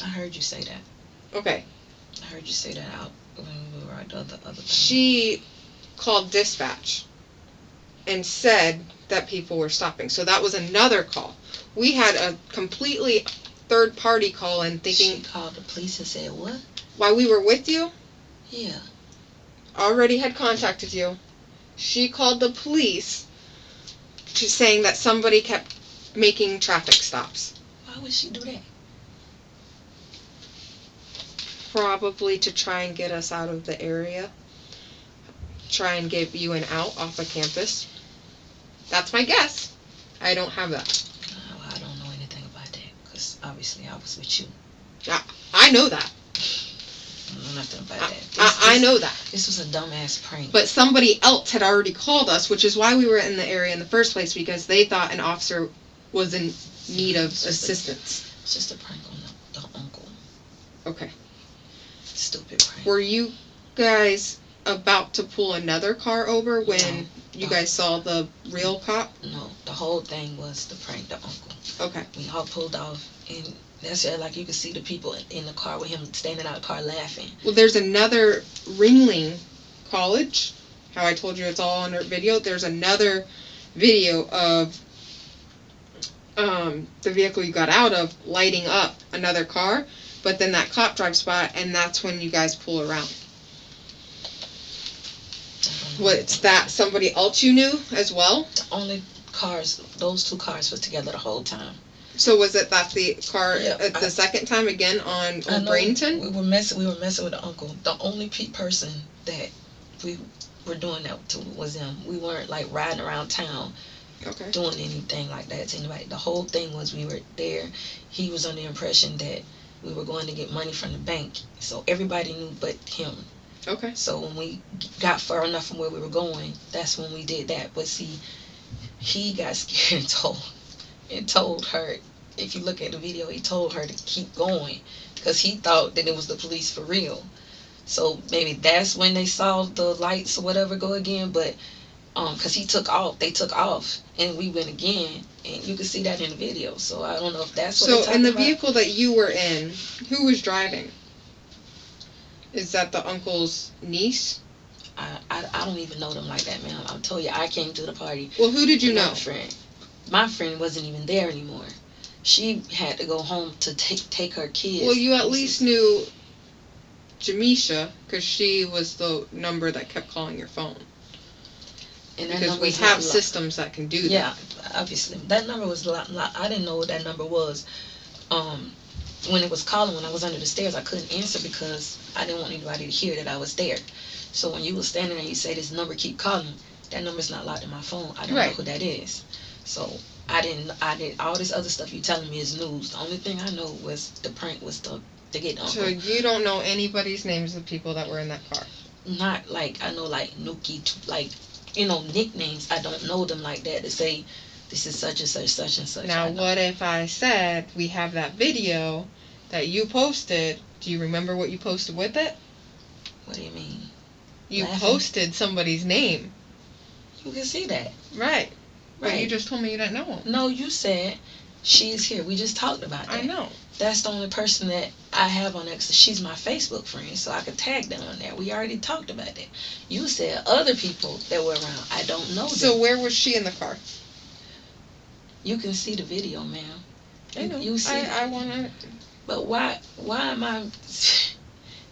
I heard you say that.
Okay.
I heard you say that out when we were at the other thing.
She called dispatch and said that people were stopping. So that was another call. We had a completely third-party call in thinking...
She called the police and said what?
While we were with you?
Yeah.
Already had contacted you. She called the police saying that somebody kept making traffic stops.
Why would she do that?
Probably to try and get us out of the area. Try and give you an out off of campus. That's my guess. I don't have that.
I don't know anything about that, because obviously I was with you.
I know that.
I know nothing about that.
I know that.
This was a dumbass prank.
But somebody else had already called us, which is why we were in the area in the first place, because they thought an officer was in need of assistance.
It's just a prank on the uncle.
Okay.
Stupid prank.
Were you guys about to pull another car over when you guys saw the real cop?
No, the whole thing was to prank the uncle.
Okay.
We all pulled off, and that's like you could see the people in the car with him standing out of the car laughing.
Well, there's another Ringling College. How I told you it's all on video. There's another video of the vehicle you got out of lighting up another car, but then that cop drives by, and that's when you guys pull around. What's that? Somebody else you knew as well?
The only cars, those 2 cars were together the whole time.
So was it that the car the second time again on Bradenton?
We were messing with the uncle. The only person that we were doing that to was him. We weren't like riding around town doing anything like that to anybody. The whole thing was we were there. He was under the impression that we were going to get money from the bank. So everybody knew but him.
Okay.
So when we got far enough from where we were going, that's when we did that. But see, he got scared and told her, if you look at the video, he told her to keep going because he thought that it was the police for real. So maybe that's when they saw the lights or whatever go again. But because they took off and we went again, and you can see that in the video. So I don't know if that's what.
So in the vehicle that you were in, who was driving? Is that the uncle's niece?
I don't even know them like that, man. I'll tell you, I came to the party.
Well, who did you know?
My friend wasn't even there anymore. She had to go home to take her kids.
Well, you at least knew Jamisha, because she was the number that kept calling your phone.
And that
Because
number
we
is
have
not
systems that can do
Yeah,
that.
obviously. That number was a lot. I didn't know what that number was. When it was calling, when I was under the stairs, I couldn't answer because I didn't want anybody to hear that I was there. So when you were standing there and you say this number keep calling, that number's not locked in my phone. I don't know who that is. So I didn't all this other stuff you telling me is news. The only thing I know was the prank was to get Uncle.
So you don't know anybody's names of people that were in that car?
Not like I know like Nuki, like nicknames. I don't know them like that to say this is such and such, such and such.
Now what if I said we have that video that you posted? Do you remember what you posted with it?
What do you mean?
You
Laughing?
posted somebody's name.
You can see that.
Right. But
Right.
you just told me you didn't know him.
No, you said she's here. We just talked about that.
I know.
That's the only person that I have on there. She's my Facebook friend, so I could tag them on there. We already talked about that. You said other people that were around. I don't know them.
So where was she in the car?
You can see the video, ma'am.
I know.
You see
I want to...
But why am I...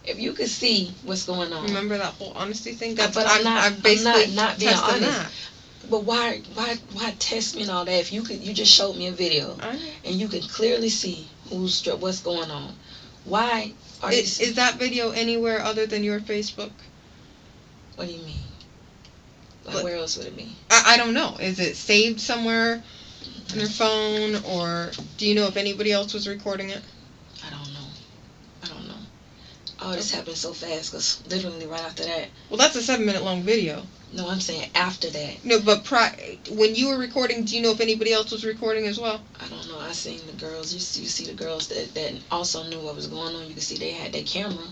If you could see what's going on.
Remember that whole honesty thing?
But I'm not being honest.
That.
But why test me and all that? If you just showed me a video and you can clearly see what's going on. Why are
is that video anywhere other than your Facebook?
What do you mean? Like where else would it be?
I don't know. Is it saved somewhere on your phone, or do you know if anybody else was recording it?
I don't know. All this happened so fast because literally right after that.
Well, that's a 7-minute long video.
No, I'm saying after that.
No, but when you were recording, do you know if anybody else was recording as well?
I don't know. I seen the girls. You see the girls that also knew what was going on. You can see they had their camera.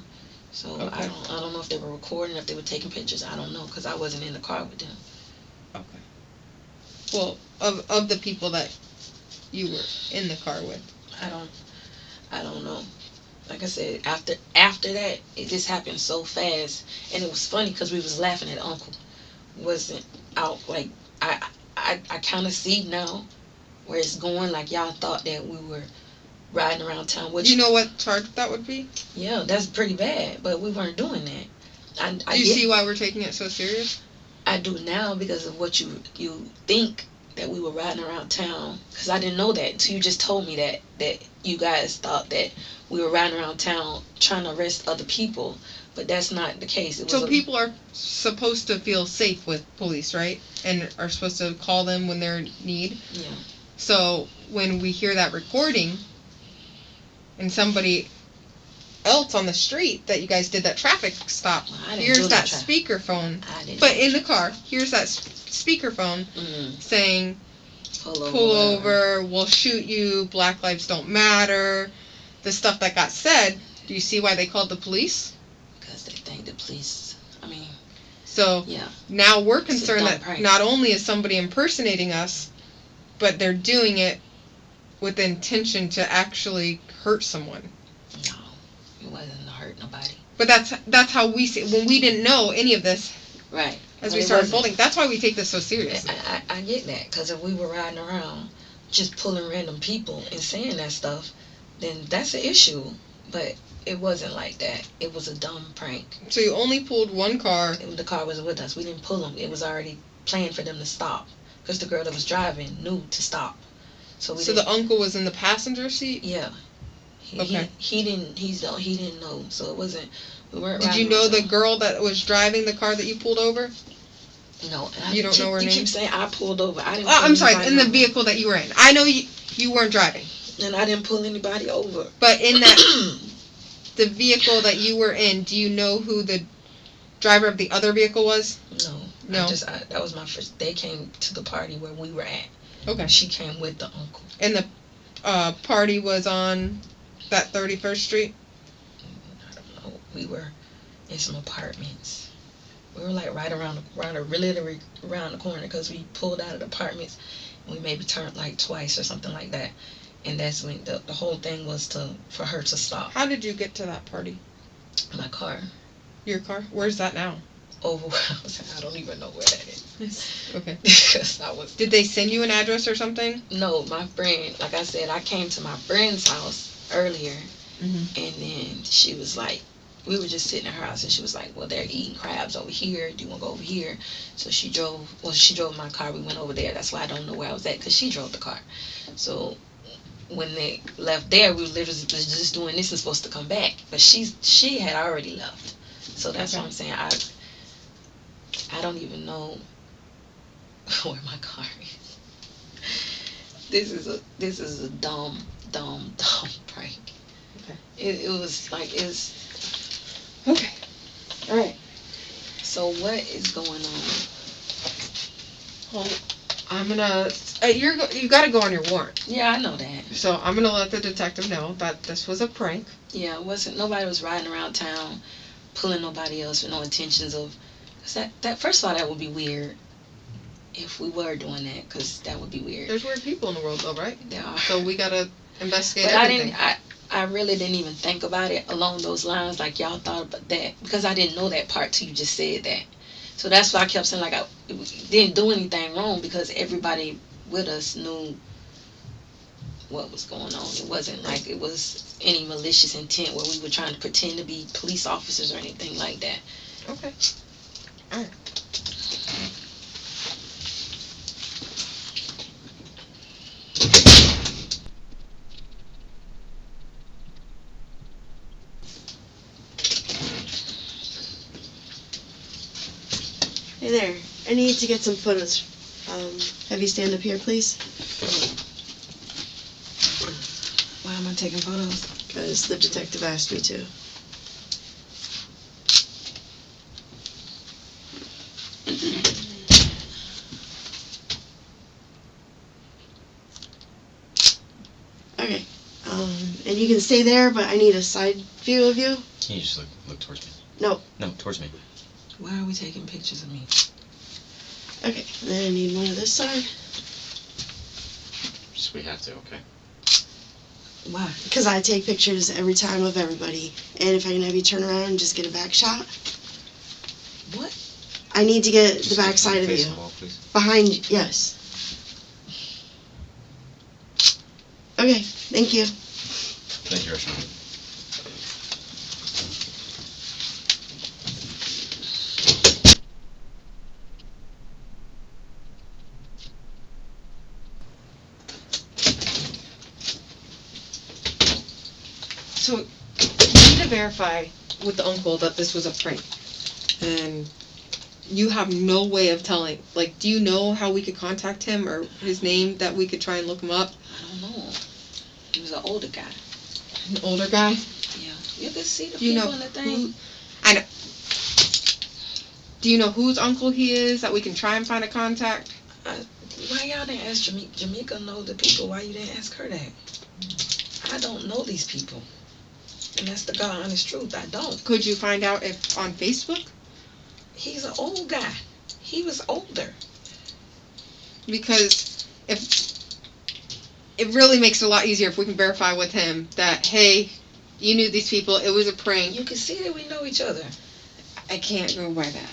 So okay. I don't know if they were recording, if they were taking pictures. I don't know because I wasn't in the car with them. Okay.
Well, of the people that you were in the car with,
I don't know. Like I said, after that, it just happened so fast, and it was funny because we was laughing at Uncle. Wasn't out like I kind of see now where it's going. Like y'all thought that we were riding around town.
Which, you know what charge that would be?
Yeah, that's pretty bad, but we weren't doing that.
Do you see why we're taking it so serious?
I do now because of what you think that we were riding around town. Because I didn't know that until you just told me that you guys thought that we were riding around town trying to arrest other people. But that's not the case.
So people are supposed to feel safe with police, right? And are supposed to call them when they're in need?
Yeah.
So when we hear that recording and somebody else on the street that you guys did that traffic stop, here's that speakerphone. But in the car, here's that speakerphone saying, pull over, we'll shoot you, Black lives don't matter, the stuff that got said. Do you see why they called the police?
Because they think the police,
So
yeah.
Now we're concerned that not only is somebody impersonating us, but they're doing it with the intention to actually hurt someone.
No, it wasn't to hurt nobody.
But that's how we see it. When we didn't know any of this.
Right.
As we started folding. That's why we take this so seriously.
I get that. Because if we were riding around just pulling random people and saying that stuff, then that's an issue. But it wasn't like that. It was a dumb prank.
So you only pulled one car.
The car was with us. We didn't pull them. It was already planned for them to stop. Because the girl that was driving knew to stop. So
the uncle was in the passenger seat?
Yeah. He didn't know. So it wasn't. We weren't.
Did you know the girl that was driving the car that you pulled over?
No.
You don't know her name?
You keep saying I pulled over. I didn't.
I'm sorry. In the vehicle that you were in. I know you weren't driving.
And I didn't pull anybody over.
But in that the vehicle that you were in, do you know who the driver of the other vehicle was?
No. That was my first. They came to the party where we were at.
Okay.
She came with the uncle.
And the party was on that 31st Street?
I don't know. We were in some apartments. We were like right around the corner because we pulled out of the apartments and we maybe turned like twice or something like that. And that's when the whole thing was for her to stop.
How did you get to that party?
My car.
Your car? Where's that now?
Over where I was at. I don't even know where that is.
Okay.
Because I was.
Did they send you an address or something?
No, my friend. Like I said, I came to my friend's house earlier, and then she was like, we were just sitting in her house, and she was like, well, they're eating crabs over here. Do you want to go over here? So she drove my car. We went over there. That's why I don't know where I was at, because she drove the car. So when they left there, we were literally just doing this and supposed to come back. But she had already left. So that's what I'm saying. I don't even know where my car is. This is a dumb prank.
Okay.
It was like, it's...
Okay. All right.
So what is going on?
Well, I'm gonna... you gotta go on your warrant.
Yeah, I know that.
So I'm gonna let the detective know that this was a prank.
Yeah, nobody was riding around town pulling nobody else with no intentions of... That first of all, that would be weird if we were doing that, because that would be weird.
There's weird people in the world, though, right?
There are.
So we gotta investigate
But
everything.
I really didn't even think about it along those lines, like y'all thought about that, because I didn't know that part till you just said that. So that's why I kept saying, like, I didn't do anything wrong, because everybody with us knew what was going on. It wasn't like it was any malicious intent where we were trying to pretend to be police officers or anything like that.
Okay. All right.
Hey there, I need to get some photos. Have you stand up here, please?
Why am I taking photos?
Because the detective asked me to. Okay, and you can stay there, but I need a side view of you.
Can you just look towards me?
No.
No, towards me.
Why are we taking pictures of me?
Okay, then I need one of this side.
Just we have to, okay?
Why?
Because I take pictures every time of everybody, and if I can have you turn around and just get a back shot.
What?
I need to get
Just
the back side of
face
you.
the wall, please.
Behind, yes. Okay, thank you.
Thank you, Rashomon.
So, you need to verify with the uncle that this was a prank. And you have no way of telling. Like, do you know how we could contact him or his name that we could try and look him up?
I don't know. He was an older guy.
An older guy?
Yeah. You could see the
Do you
people
know
in the thing.
I know. Do you know whose uncle he is that we can try and find a contact?
Why y'all didn't ask Jamaica? Jamaica know the people. Why you didn't ask her that? I don't know these people. And that's the God honest truth. I don't.
Could you find out if on Facebook?
He's an old guy. He was older.
Because if it really makes it a lot easier if we can verify with him that, hey, you knew these people, it was a prank.
You can see that we know each other.
I can't go by that.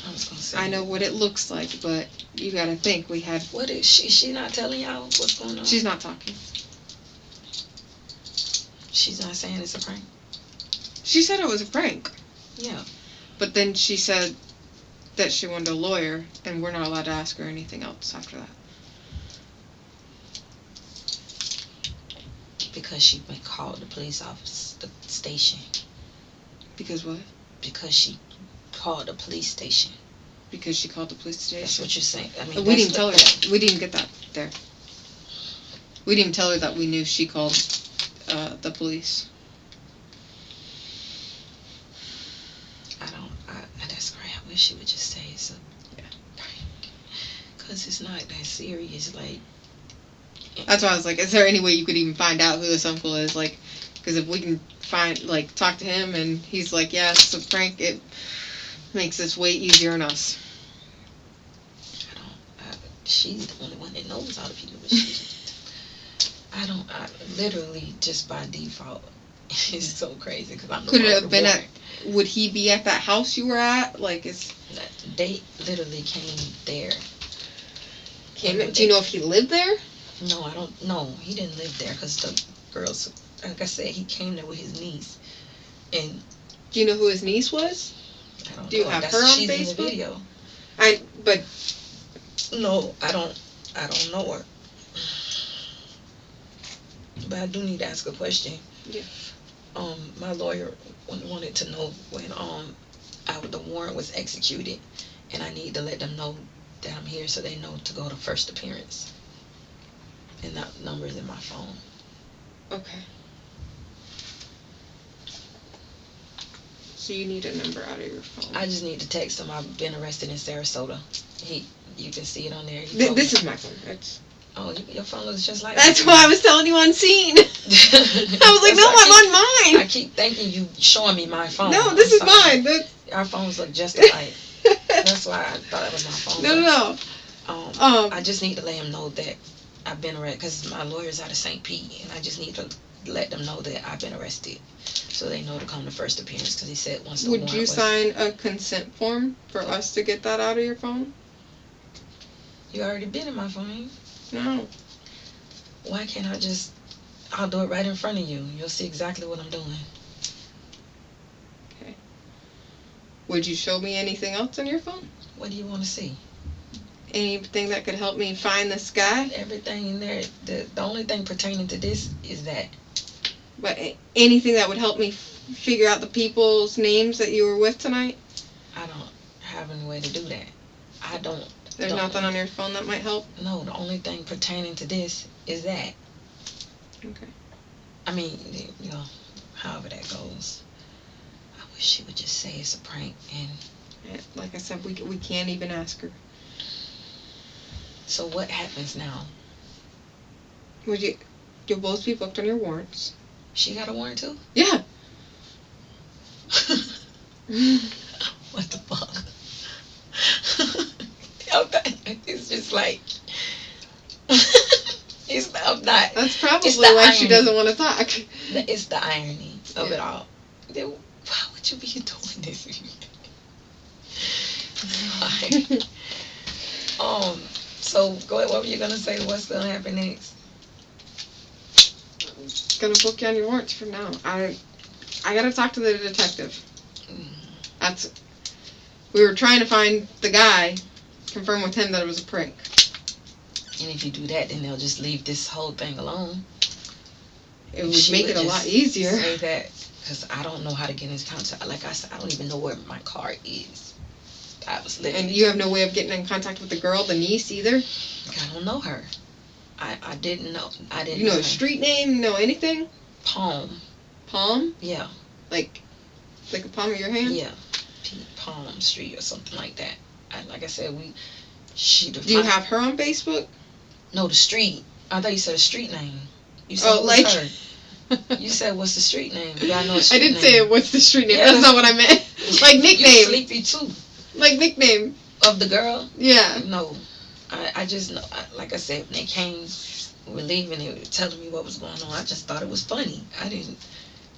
I was gonna say.
I know what it looks like, but you gotta think we had...
What is she? She not telling y'all what's going on?
She's not talking.
She's not saying it's a prank?
She said it was a prank.
Yeah.
But then she said that she wanted a lawyer, and we're not allowed to ask her anything else after that.
Because she called the police office, the station.
Because what?
Because she called the police station.
Because she called the police station?
That's what you're saying. I mean,
we didn't tell her that. We didn't get that there. We didn't tell her that we knew she called the police.
That's great. I wish she would just say it's a prank. Because it's not that serious. Like,
that's why I was like, is there any way you could even find out who this uncle is? Like, because if we can talk to him and he's like, yeah, it's a prank, it makes this way easier on us.
She's the only one that knows all the people. But I literally, just by default, it's so crazy because I'm.
Could it have been would he be at that house you were at? Like,
they literally came there.
Do you know if he lived there?
No, I don't. No, he didn't live there because the girls, like I said, he came there with his niece, and
Do you know who his niece was?
I don't
Do you
know.
have
That's,
her on
she's
Facebook?
in the video.
But
no, I don't know her. But I do need to ask a question.
Yeah.
My lawyer wanted to know when the warrant was executed, and I need to let them know that I'm here so they know to go to first appearance. And that number's in my phone.
Okay. So you need a number out of your phone.
I just need to text him. I've been arrested in Sarasota. You can see it on there.
This is my phone.
Oh, your phone looks just like
That's why I was telling you on scene. I was like, no, I'm on mine.
I keep thinking you showing me my phone.
No, this is mine.
Our phones look just alike. That's why I thought it was my phone.
No.
I just need to let him know that I've been arrested because my lawyer's out of St. Pete, and I just need to let them know that I've been arrested so they know to come to first appearance because he said once the warrant
Would you sign a consent form for us to get that out of your phone?
You already been in my phone.
No.
Why can't I'll do it right in front of you. You'll see exactly what I'm doing.
Okay. Would you show me anything else on your phone?
What do you want to see?
Anything that could help me find this guy?
Everything in there. The only thing pertaining to this is that.
But anything that would help me figure out the people's names that you were with tonight?
I don't have any way to do that.
There's nothing on your phone that might help?
No, the only thing pertaining to this is that.
Okay.
I mean, however that goes. I wish she would just say it's a prank and.
Like I said, we can't even ask her.
So what happens now?
You'll both be booked on your warrants.
She got a warrant too?
Yeah.
What the fuck? It's just like I'm not.
That's probably why she doesn't want to talk.
It's the irony of it all. Why would you be doing this? So go ahead. What were you gonna say? What's gonna happen next?
I'm gonna book you on your warrants for now. I gotta talk to the detective. We were trying to find the guy, confirm with him that it was a prank.
And if you do that, then they'll just leave this whole thing alone.
It would make it a lot easier.
Say that, because I don't know how to get in contact. Like I said, I don't even know where my car is. I was living.
And you have no way of getting in contact with the girl, the niece, either?
I don't know her. I didn't know.
You know a street name? Know anything?
Palm.
Palm?
Yeah.
Like a palm of your hand?
Yeah. Palm Street or something like that. Like I said,
Do you have her on Facebook?
No, the street. I thought you said a street name. You said her. You said what's the street name? You gotta know a street name.
I didn't say what's the street name. Yeah. That's not what I meant. Like nickname.
You're sleepy too.
Like nickname.
Of the girl?
Yeah.
No. I just know. Like I said, when they came, we were leaving, they were telling me what was going on. I just thought it was funny. I didn't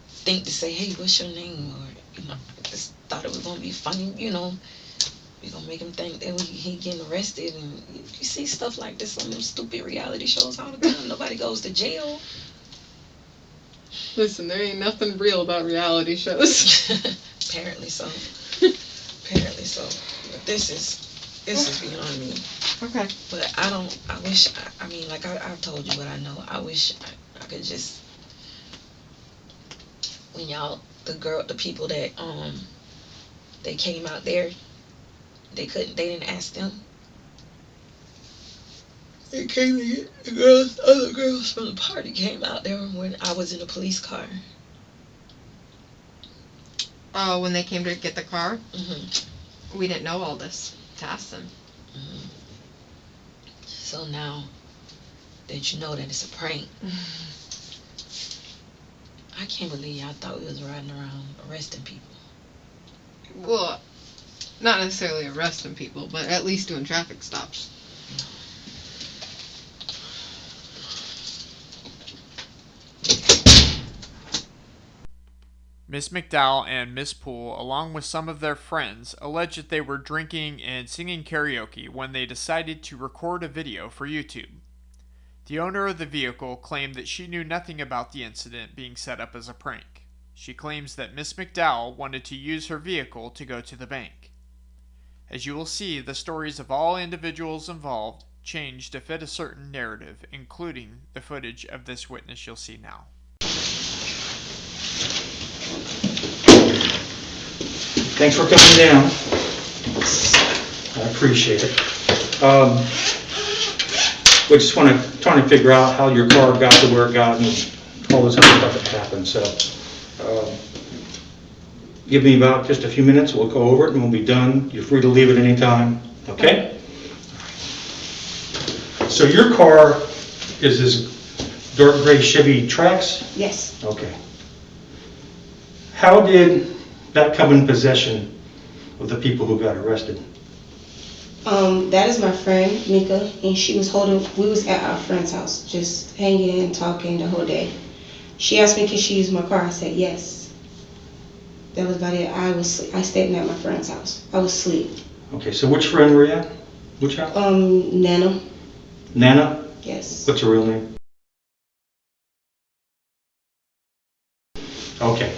think to say, hey, what's your name? Or, I just thought it was going to be funny, we're going to make him think that he getting arrested. And you see stuff like this on them stupid reality shows all the time. Nobody goes to jail.
Listen, there ain't nothing real about reality shows.
Apparently so. Apparently so. But this is beyond me.
Okay.
But I wish, like I've told you what I know. I wish I could just, when the people that, they came out there, they didn't ask them. They came to get the other girls from the party came out there when I was in a police car.
Oh, when they came to get the car?
Mm-hmm.
We didn't know all this to ask them.
Mm-hmm. So now that you know that it's a prank, I can't believe y'all thought we was riding around arresting people.
Well, not necessarily arresting people, but at least doing traffic stops.
Miss McDowell and Miss Poole, along with some of their friends, alleged that they were drinking and singing karaoke when they decided to record a video for YouTube. The owner of the vehicle claimed that she knew nothing about the incident being set up as a prank. She claims that Miss McDowell wanted to use her vehicle to go to the bank. As you will see, the stories of all individuals involved change to fit a certain narrative, including the footage of this witness you'll see now.
Thanks for coming down. I appreciate it. We just trying to figure out how your car got to where it got and all this other stuff that happened. So, give me about just a few minutes. We'll go over it and we'll be done. You're free to leave at any time. Okay? So your car is this dark gray Chevy Trax?
Yes.
Okay. How did that come in possession of the people who got arrested?
That is my friend, Mika, and we was at our friend's house, just hanging and talking the whole day. She asked me could she use my car, I said yes. That was about it. I stayed at my friend's house. I was asleep.
Okay, so which friend were you at? Which house?
Nana.
Nana?
Yes.
What's her real name? Okay.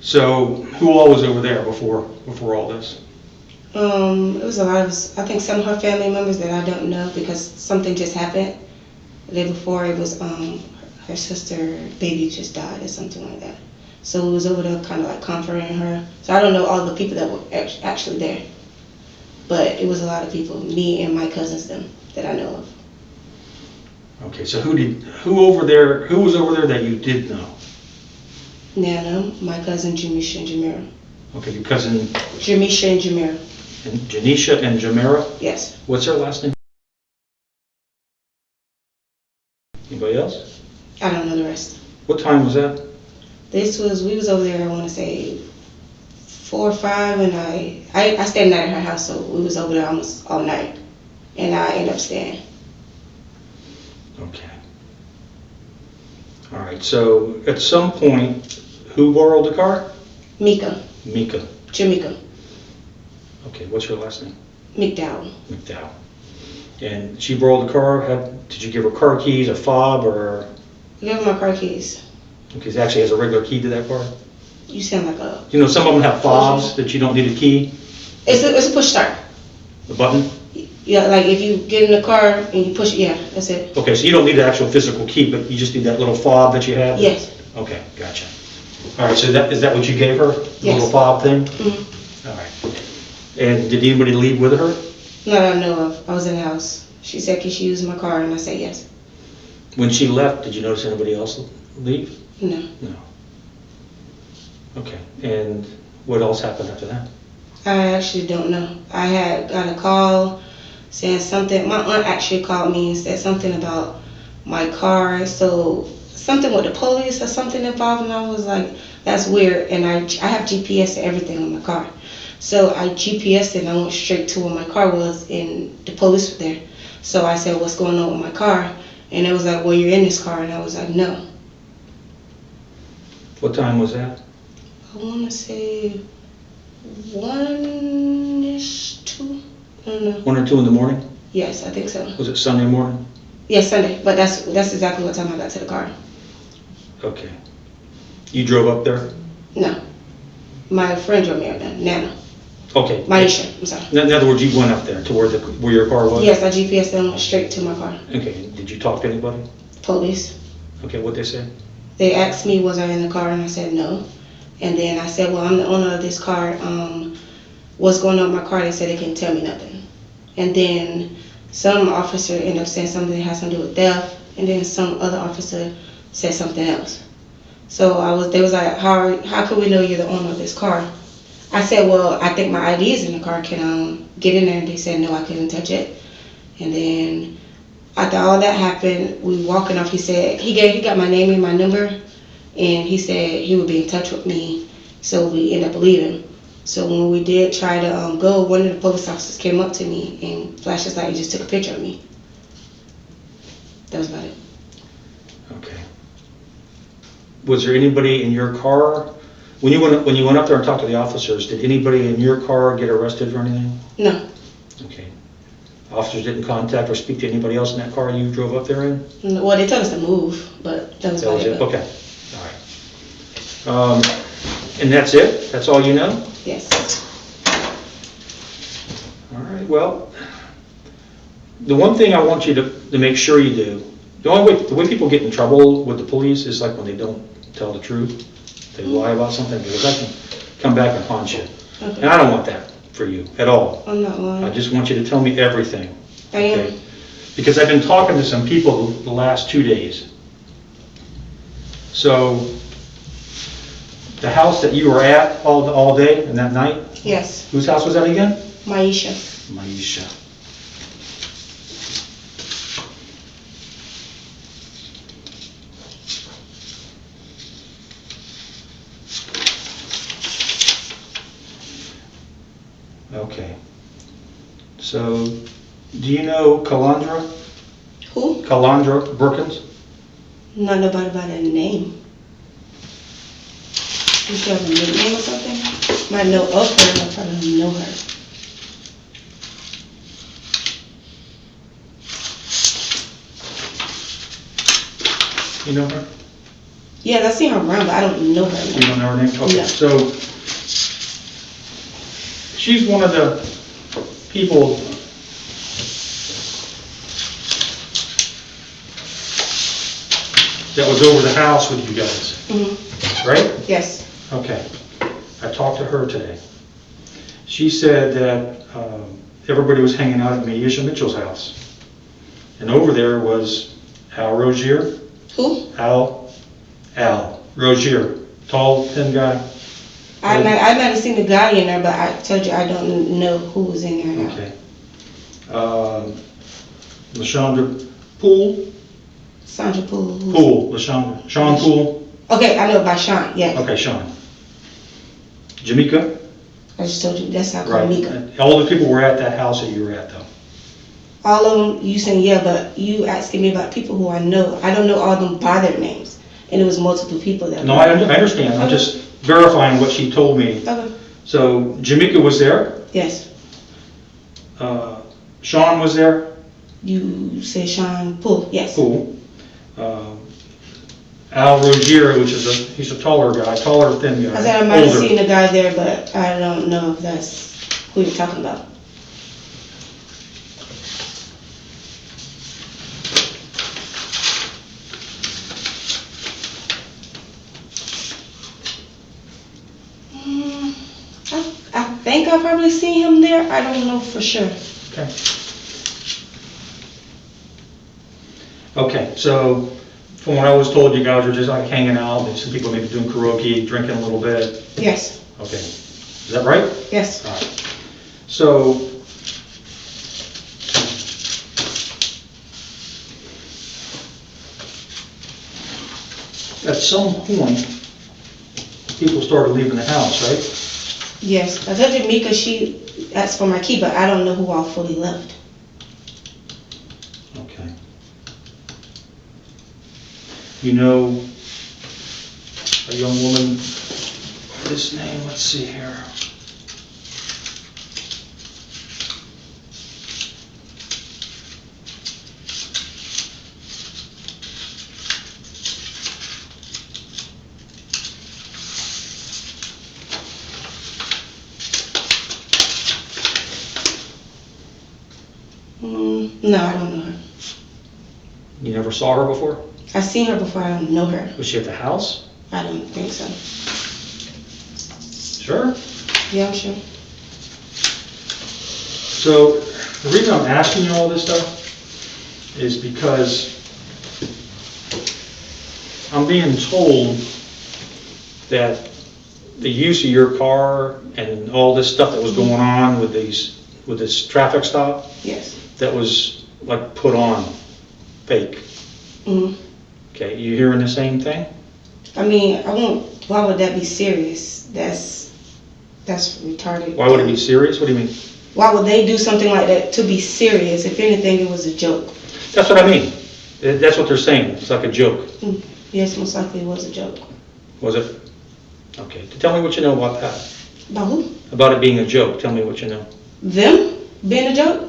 So, who all was over there before all this?
It was a lot of us. I think some of her family members that I don't know because something just happened. The day before it was her sister baby just died or something like that. So we was over there kind of like comforting her. So I don't know all the people that were actually there. But it was a lot of people, me and my cousins them that I know of.
Okay, so who was over there that you did know?
Nana, my cousin Jamisha and Jamira.
Okay, your cousin
Jamisha and Jamira.
And Janisha and Jamira?
Yes.
What's her last name? Anybody else?
I don't know the rest.
What time was that?
We was over there, I want to say 4 or 5, and I stayed the night at her house, so we was over there almost all night, and I ended up staying.
Okay. All right, so at some point, who borrowed the car?
Mika.
Mika.
Jamika.
Okay, what's her last name?
McDowell.
McDowell. And she borrowed the car. Did you give her car keys, a fob, or?
I gave her my car keys.
Okay, it actually has a regular key to that car?
You sound like a...
You know, some of them have fobs that you don't need a key.
It's a push start.
The button?
Yeah, like if you get in the car and you push it, yeah, that's it.
Okay, so you don't need the actual physical key, but you just need that little fob that you have?
Yes.
Okay, gotcha. All right, so is that what you gave her? The
Yes.
little fob thing?
Mm-hmm.
All right. And did anybody leave with her?
Not that I know of. I was in the house. She said, can she use my car? And I said yes.
When she left, did you notice anybody else leave?
No.
No. Okay, and what else happened after that?
I actually don't know. I had got a call saying something. My aunt actually called me and said something about my car. So something with the police or something involved, and I was like, that's weird. And I have GPS to everything on my car. So I GPSed it and I went straight to where my car was, and the police were there. So I said, what's going on with my car? And it was like, well, you're in this car. And I was like, no.
What time was that?
I want to say 1-ish, 2. I don't know.
1 or 2 in the morning?
Yes, I think so.
Was it Sunday morning?
Yes, Sunday. But that's exactly what time I got to the car.
Okay. You drove up there?
No. My friend drove me up there, Nana.
Okay.
Maisha, I'm sorry.
In other words, you went up there to where your car was?
Yes, I GPSed and went straight to my car.
Okay. Did you talk to anybody?
Police.
Okay, what'd they say?
They asked me, was I in the car? And I said no. And then I said, well, I'm the owner of this car. What's going on with my car? They said they couldn't tell me nothing. And then some officer ended up saying something that has something to do with theft. And then some other officer said something else. So they was like, how can we know you're the owner of this car? I said, well, I think my ID is in the car. Can I get in there? And they said, no, I couldn't touch it. And then after all that happened, we walking off. He said, he got my name and my number. And he said he would be in touch with me. So we ended up leaving. So when we did try to go, one of the police officers came up to me and flashed his light and just took a picture of me. That was about it.
Okay. Was there anybody in your car? When you went up there and talked to the officers, did anybody in your car get arrested for anything?
No.
Okay. Officers didn't contact or speak to anybody else in that car you drove up there in?
Well, they told us to move, but that was about it.
Okay. All right. And that's it? That's all you know?
Yes.
All right, well, the one thing I want you to make sure you do, the way people get in trouble with the police is like when they don't tell the truth. They lie about something, because that can come back and haunt you.
Okay.
And I don't want that for you at all.
I'm not lying.
I just want you to tell me everything.
I am.
Because I've been talking to some people the last 2 days. So, the house that you were at all day and that night,
Yes.
whose house was that again?
Maisha.
Maisha. Okay. So, do you know Calandra?
Who?
Calandra Brookins?
Not nobody by that name. You should have a nickname or something? Might know of her, but I probably don't know her.
You know her?
Yeah, I seen her around, but I don't know her.
You don't know her name? Okay.
No.
So, she's one of the people that was over the house with you guys, right?
Yes.
Okay. I talked to her today. She said that everybody was hanging out at Maisha Mitchell's house. And over there was Al Rozier.
Who?
Al Rozier. Tall, thin guy.
I might have seen the guy in there, but I told you I don't know who was in there now.
Okay. LaShondra Poole.
Sandra Poole.
Poole. LaShondra. Sean Poole.
Okay, I know about Sean, yeah.
Okay, Sean. Jamaica.
I just told you, that's how I call
Right.
Mika.
All the people were at that house that you were at, though.
All of them, you saying yeah, but you asking me about people who I know. I don't know all of them by their names. And it was multiple people that
No, I understand. I'm just verifying what she told me.
Okay.
So, Jamaica was there.
Yes.
Sean was there.
You say Sean Poole, yes.
Poole. Al Rozier, he's a taller guy, taller, thin guy.
I said I might have
older.
seen the guy there, but I don't know if that's who you're talking about. I think I probably seen him there. I don't know for sure.
Okay. Okay, so from what I was told, you guys were just like hanging out, and some people maybe doing karaoke, drinking a little bit.
Yes.
Okay. Is that right?
Yes.
All right. So, at some point, people started leaving the house, right?
Yes. I told you Mika, she asked for my key, but I don't know who all fully left.
Okay. You know a young woman, this name, let's see here.
No, I don't know her.
You never saw her before?
I've seen her before, I don't know her.
Was she at the house?
I don't think so.
Sure.
Yeah, I'm sure.
So, the reason I'm asking you all this stuff is because I'm being told that the use of your car and all this stuff that was going on with this traffic stop,
Yes.
that was like put on, fake.
Mm-hmm.
Okay, you hearing the same thing?
I mean, why would that be serious? That's retarded.
Why would it be serious? What do you mean?
Why would they do something like that to be serious? If anything, it was a joke.
That's what I mean. That's what they're saying. It's like a joke.
Yes, most likely it was a joke.
Was it? Okay. Tell me what you know about that.
About who?
About it being a joke. Tell me what you know.
Them being a joke?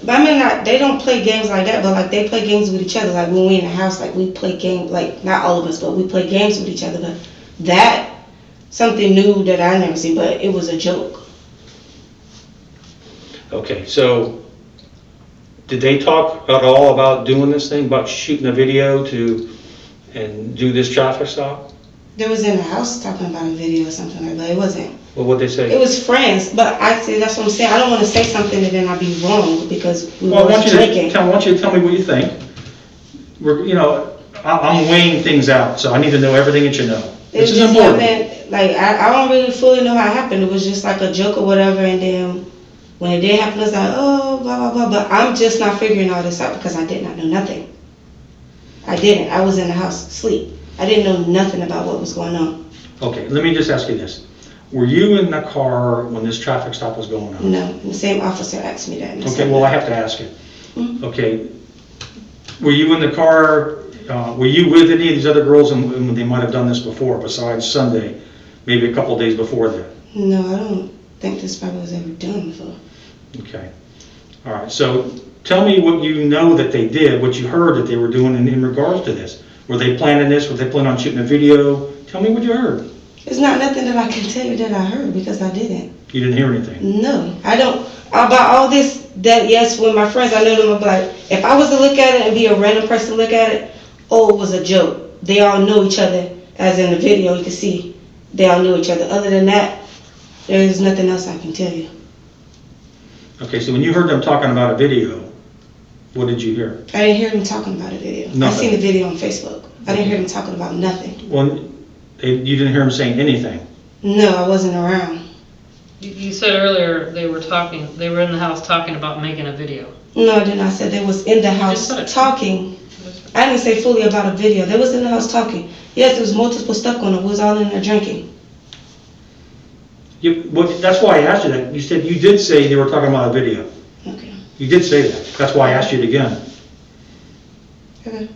But I mean, they don't play games like that, but like they play games with each other. Like when we in the house, like we play games, like not all of us, but we play games with each other. But that something new that I never seen, but it was a joke.
Okay, so did they talk at all about doing this thing, about shooting a video and do this traffic stop?
They was in the house talking about a video or something like that. It wasn't.
Well, what'd they say?
It was friends, but I see that's what I'm saying. I don't want to say something and then I'll be wrong because we
Well,
were
I
drinking.
want you to tell me what you think. I'm weighing things out, so I need to know everything that you know. This is important.
Like I don't really fully know how it happened. It was just like a joke or whatever, and then when it did happen, I was like, oh, blah blah blah. But I'm just not figuring all this out because I did not know nothing. I didn't. I was in the house asleep. I didn't know nothing about what was going on.
Okay, let me just ask you this. Were you in the car when this traffic stop was going on?
No, the same officer asked me that.
Okay, well, I have to ask you.
Mm-hmm.
Okay, were you in the car, were you with any of these other girls and they might have done this before, besides Sunday, maybe a couple of days before that?
No, I don't think this probably was ever done before.
Okay, all right, so tell me what you know that they did, what you heard that they were doing in regards to this. Were they planning this? Were they planning on shooting a video? Tell me what you heard.
It's not nothing that I can tell you that I heard because I didn't.
You didn't hear anything?
No, I don't. About all this, that yes, with my friends, I know them. I'm like, if I was to look at it and be a random person to look at it, oh, it was a joke. They all know each other, as in the video you can see, they all knew each other. Other than that, there is nothing else I can tell you.
Okay, so when you heard them talking about a video, what did you hear?
I didn't hear them talking about a video.
Nothing.
I seen the video on Facebook. I didn't hear them talking about nothing.
Well, you didn't hear them saying anything?
No, I wasn't around.
You said earlier they were in the house talking about making a video.
No, I didn't. I said they was in the house talking. I didn't say fully about a video. They was in the house talking. Yes, there was multiple stuff going on. We was all in there drinking.
That's why I asked you that. You said you did say they were talking about a video.
Okay.
You did say that. That's why I asked you it again.
Okay.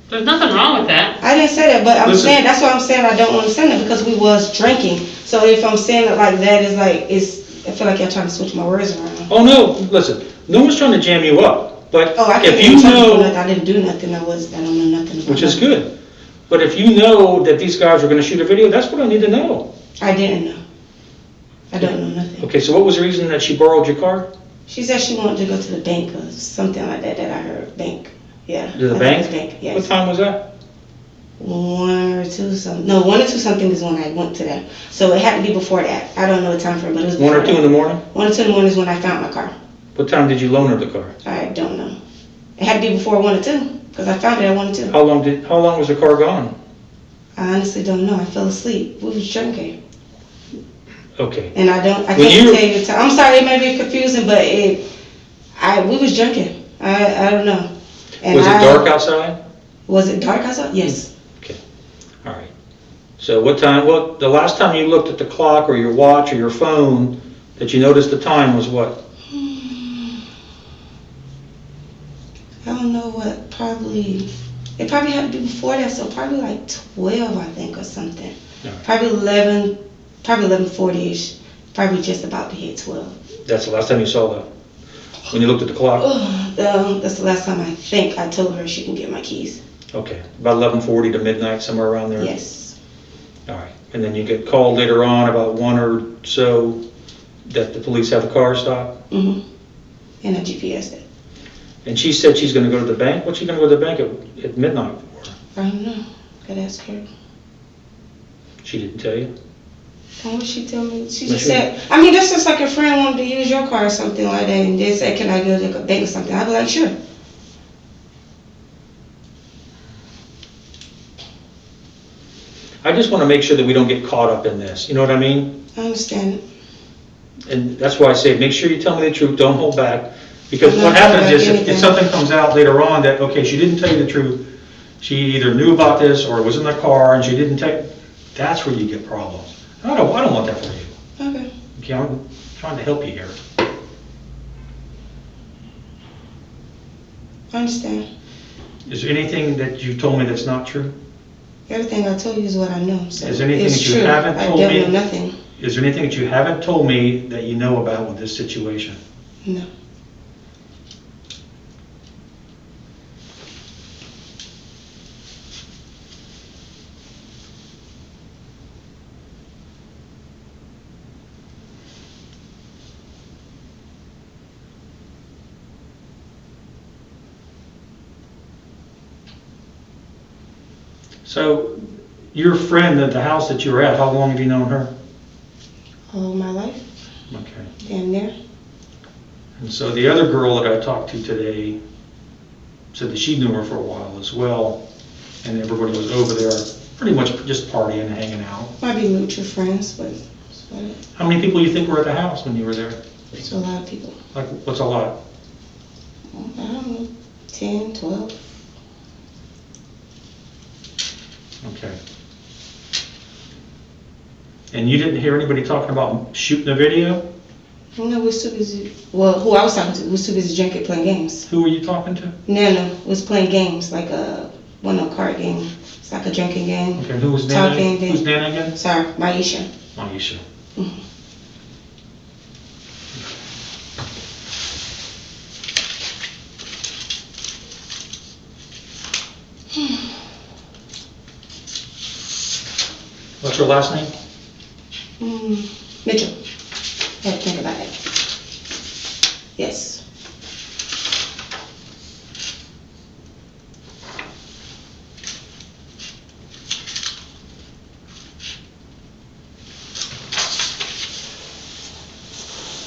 There's nothing wrong with that.
I didn't say that, but I'm saying, that's why I'm saying I don't understand it because we was drinking. So if I'm saying it like that, I feel like you're trying to switch my words around.
Oh no, listen, no one's trying to jam you up, but if you know,
I didn't do nothing, I don't know nothing about
which is good, but if you know that these guys are going to shoot a video, that's what I need to know.
I didn't know. I don't know nothing.
Okay, so what was the reason that she borrowed your car?
She said she wanted to go to the bank or something like that I heard. Bank. Yeah.
To the bank?
Yes.
What time was that?
1 or 2 something. No, 1 or 2 something is when I went to that. So it had to be before that. I don't know the time frame, but it was
1 or 2 in the morning?
1 or 2 in the morning is when I found my car.
What time did you loan her the car?
I don't know. It had to be before 1 or 2 because I found it at 1 or 2.
How long was the car gone?
I honestly don't know. I fell asleep. We was drinking.
Okay.
And I can't tell you the time. I'm sorry, it may be confusing, but we was drinking. I don't know. And
was it dark outside?
Was it dark outside? Yes.
Okay. All right. So what time, the last time you looked at the clock or your watch or your phone that you noticed the time was what?
I don't know what, it probably had to be before that, so probably like 12, I think, or something. Right. Probably 11:40ish, probably just about to hit 12.
That's the last time you saw that? When you looked at the clock?
That's the last time I think I told her she can get my keys.
Okay, about 11:40 to midnight, somewhere around there?
Yes.
All right, and then you get called later on about 1 or so that the police have a car stop?
Mm-hmm. And a GPS it.
And she said she's going to go to the bank? What's she going to go to the bank at midnight for?
I don't know. Gotta ask her.
She didn't tell you?
What would she tell me? She just said, I mean, that's just like a friend wanted to use your car or something like that, and they said, can I go to the bank or something? I'd be like, sure.
I just want to make sure that we don't get caught up in this. You know what I mean?
I understand.
And that's why I say, make sure you tell me the truth. Don't hold back. Because what happens is, if something comes out later on that, okay, she didn't tell you the truth, she either knew about this or was in the car and she didn't take, that's where you get problems. I don't want that for you.
Okay.
Okay, I'm trying to help you here.
I understand.
Is there anything that you told me that's not true?
Everything I told you is what I know. So
is there anything
it's
that you
true.
haven't told me?
I don't know nothing.
Is there anything that you haven't told me that you know about with this situation?
No.
So, your friend at the house that you were at, how long have you known her?
All my life.
Okay.
Damn near.
And so the other girl that I talked to today said that she knew her for a while as well, and everybody was over there pretty much just partying and hanging out.
Might be mutual friends, but that's about it.
How many people do you think were at the house when you were there?
It's a lot of people.
Like, what's a lot?
I don't know, 10, 12.
Okay. And you didn't hear anybody talking about shooting a video?
No, we're too busy. Well, who I was talking to was too busy drinking, playing games.
Who were you talking to?
Nana was playing games, like one of card game. It's like a drinking game.
Okay, who was Nana?
Talking.
Who's Nana again?
Sorry, Maisha.
Maisha.
Mm-hmm.
What's her last name?
Mitchell. I had to think about it. Yes.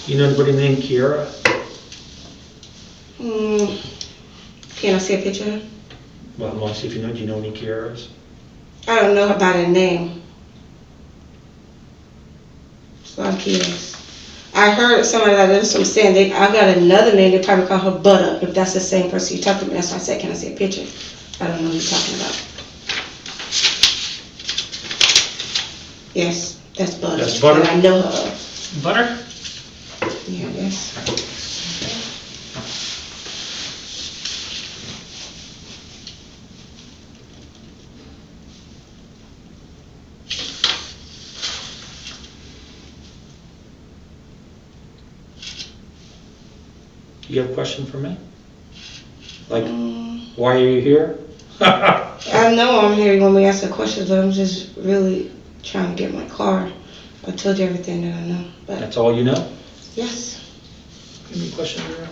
You know anybody named Kiara?
Can I see a picture?
Well, I want to see if you know. Do you know any Kiaras?
I don't know about her name. It's a lot of kids. I heard somebody like this from saying I got another name. They probably call her Butter. If that's the same person you talking about, that's why I said, can I see a picture? I don't know who you're talking about. Yes, that's Butter.
That's Butter?
That I know her of.
Butter?
Yeah, yes.
You have a question for me? Like, why are you here?
I know I'm here when we ask the questions, but I'm just really trying to get my car. I told you everything that I know. But
That's all you know?
yes.
Any question, Vera?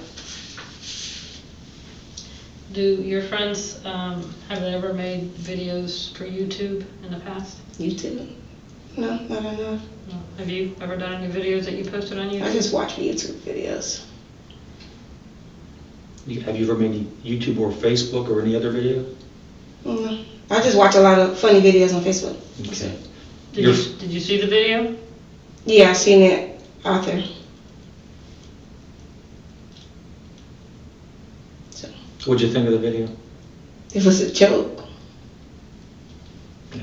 Do your friends, have they ever made videos for YouTube in the past?
YouTube? No, I don't know.
No. Have you ever done any videos that you posted on YouTube?
I just watch YouTube videos.
Have you ever made YouTube or Facebook or any other video?
No. I just watch a lot of funny videos on Facebook.
Okay.
Did you see the video?
Yeah, I seen it out there. So
What'd you think of the video?
it was a joke.
Yeah.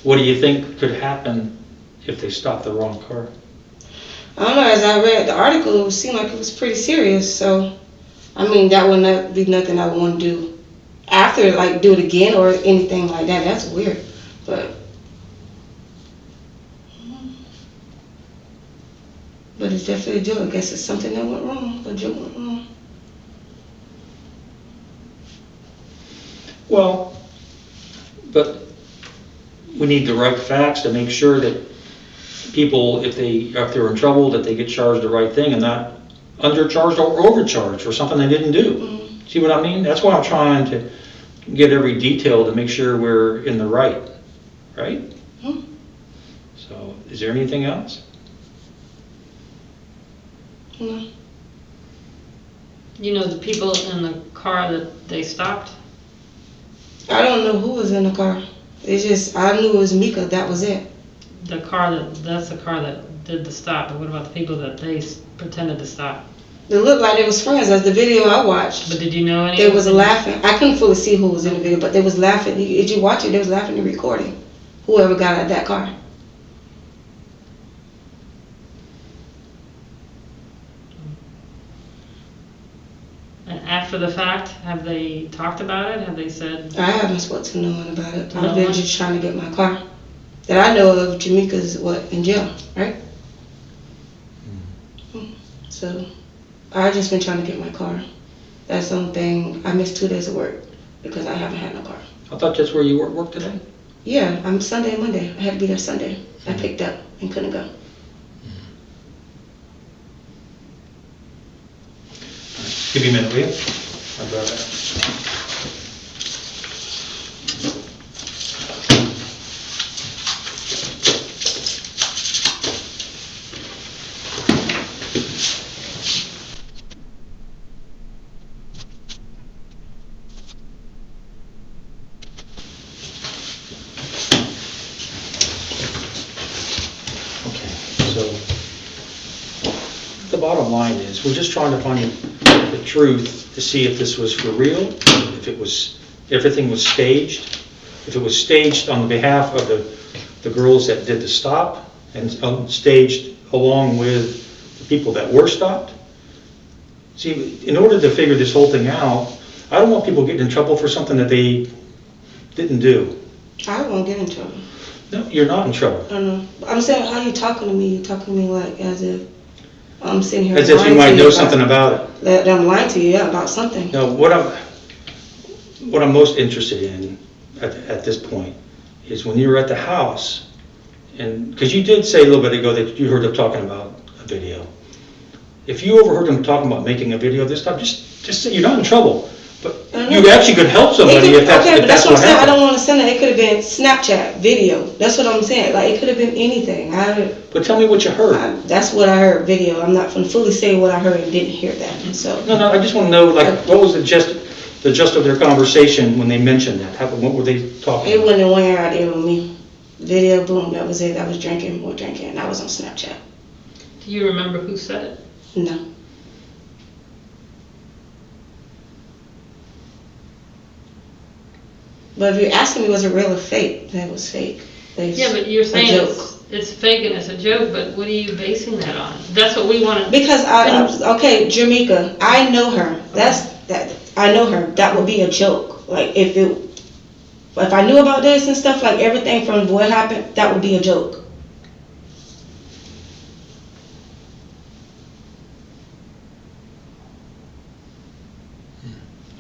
What do you think could happen if they stopped the wrong car?
I don't know, as I read the article, it seemed like it was pretty serious. So, I mean, that would not be nothing I would want to do after, like, do it again or anything like that. That's weird. But it's definitely a joke. I guess it's something that went wrong. A joke went wrong.
Well, but we need the right facts to make sure that people, if they're in trouble, that they get charged the right thing and not undercharged or overcharged for something they didn't do.
Mm-hmm.
See what I mean? That's why I'm trying to get every detail to make sure we're in the right.
Mm-hmm.
So, is there anything else?
No.
You know the people in the car that they stopped?
I don't know who was in the car. It's just, I knew it was Mika. That was it.
That's the car that did the stop, but what about the people that they pretended to stop?
It looked like they was friends. That's the video I watched.
But did you know any?
They was laughing. I couldn't fully see who was in the video, but they was laughing. Did you watch it? They was laughing and recording. Whoever got out of that car.
And after the fact, have they talked about it? Have they said?
I haven't spoken to no one about it.
No
I've been
one?
just trying to get my car. That I know of, Jamaica's in jail, right? So, I just been trying to get my car. That's the only thing. I missed 2 days of work because I haven't had no car.
I thought that's where you work today?
Yeah, I'm Sunday and Monday. I had to be there Sunday. I picked up and couldn't go.
Give me a minute, will you? I'll grab that. the bottom line is, we're just trying to find the truth to see if this was for real, if everything was staged, if it was staged on behalf of the girls that did the stop, and staged along with the people that were stopped. See, in order to figure this whole thing out, I don't want people getting in trouble for something that they didn't do.
I won't get in trouble.
No, you're not in trouble.
I know. I'm saying, how you talking to me? You talking to me like as if I'm sitting here.
As if you might know something about it.
That I'm lying to you, yeah, about something.
No, what I'm most interested in at this point is when you were at the house, and because you did say a little bit ago that you heard them talking about a video. If you overheard them talking about making a video this time, just say you're not in trouble. But you actually could help somebody if that's
okay, but that's what I'm saying. I
happened.
don't want to send it. It could have been Snapchat video. That's what I'm saying. Like, it could have been anything.
But tell me what you heard.
That's what I heard, video. I'm not going to fully say what I heard and didn't hear that. So.
No, I just want to know, like, what was the gist of their conversation when they mentioned that? What were they talking
It
about?
wasn't one year out there with me. Video, boom, that was it. I was drinking, more drinking, and I was on Snapchat.
Do you remember who said it?
No. But if you're asking me, was it real or fake? That was fake.
Yeah, but you're saying it's fake and it's a joke, but what are you basing that on? That's what we want to...
Because okay, Jamaica, I know her. I know her. That would be a joke. Like, if I knew about this and stuff, like everything from what happened, that would be a joke.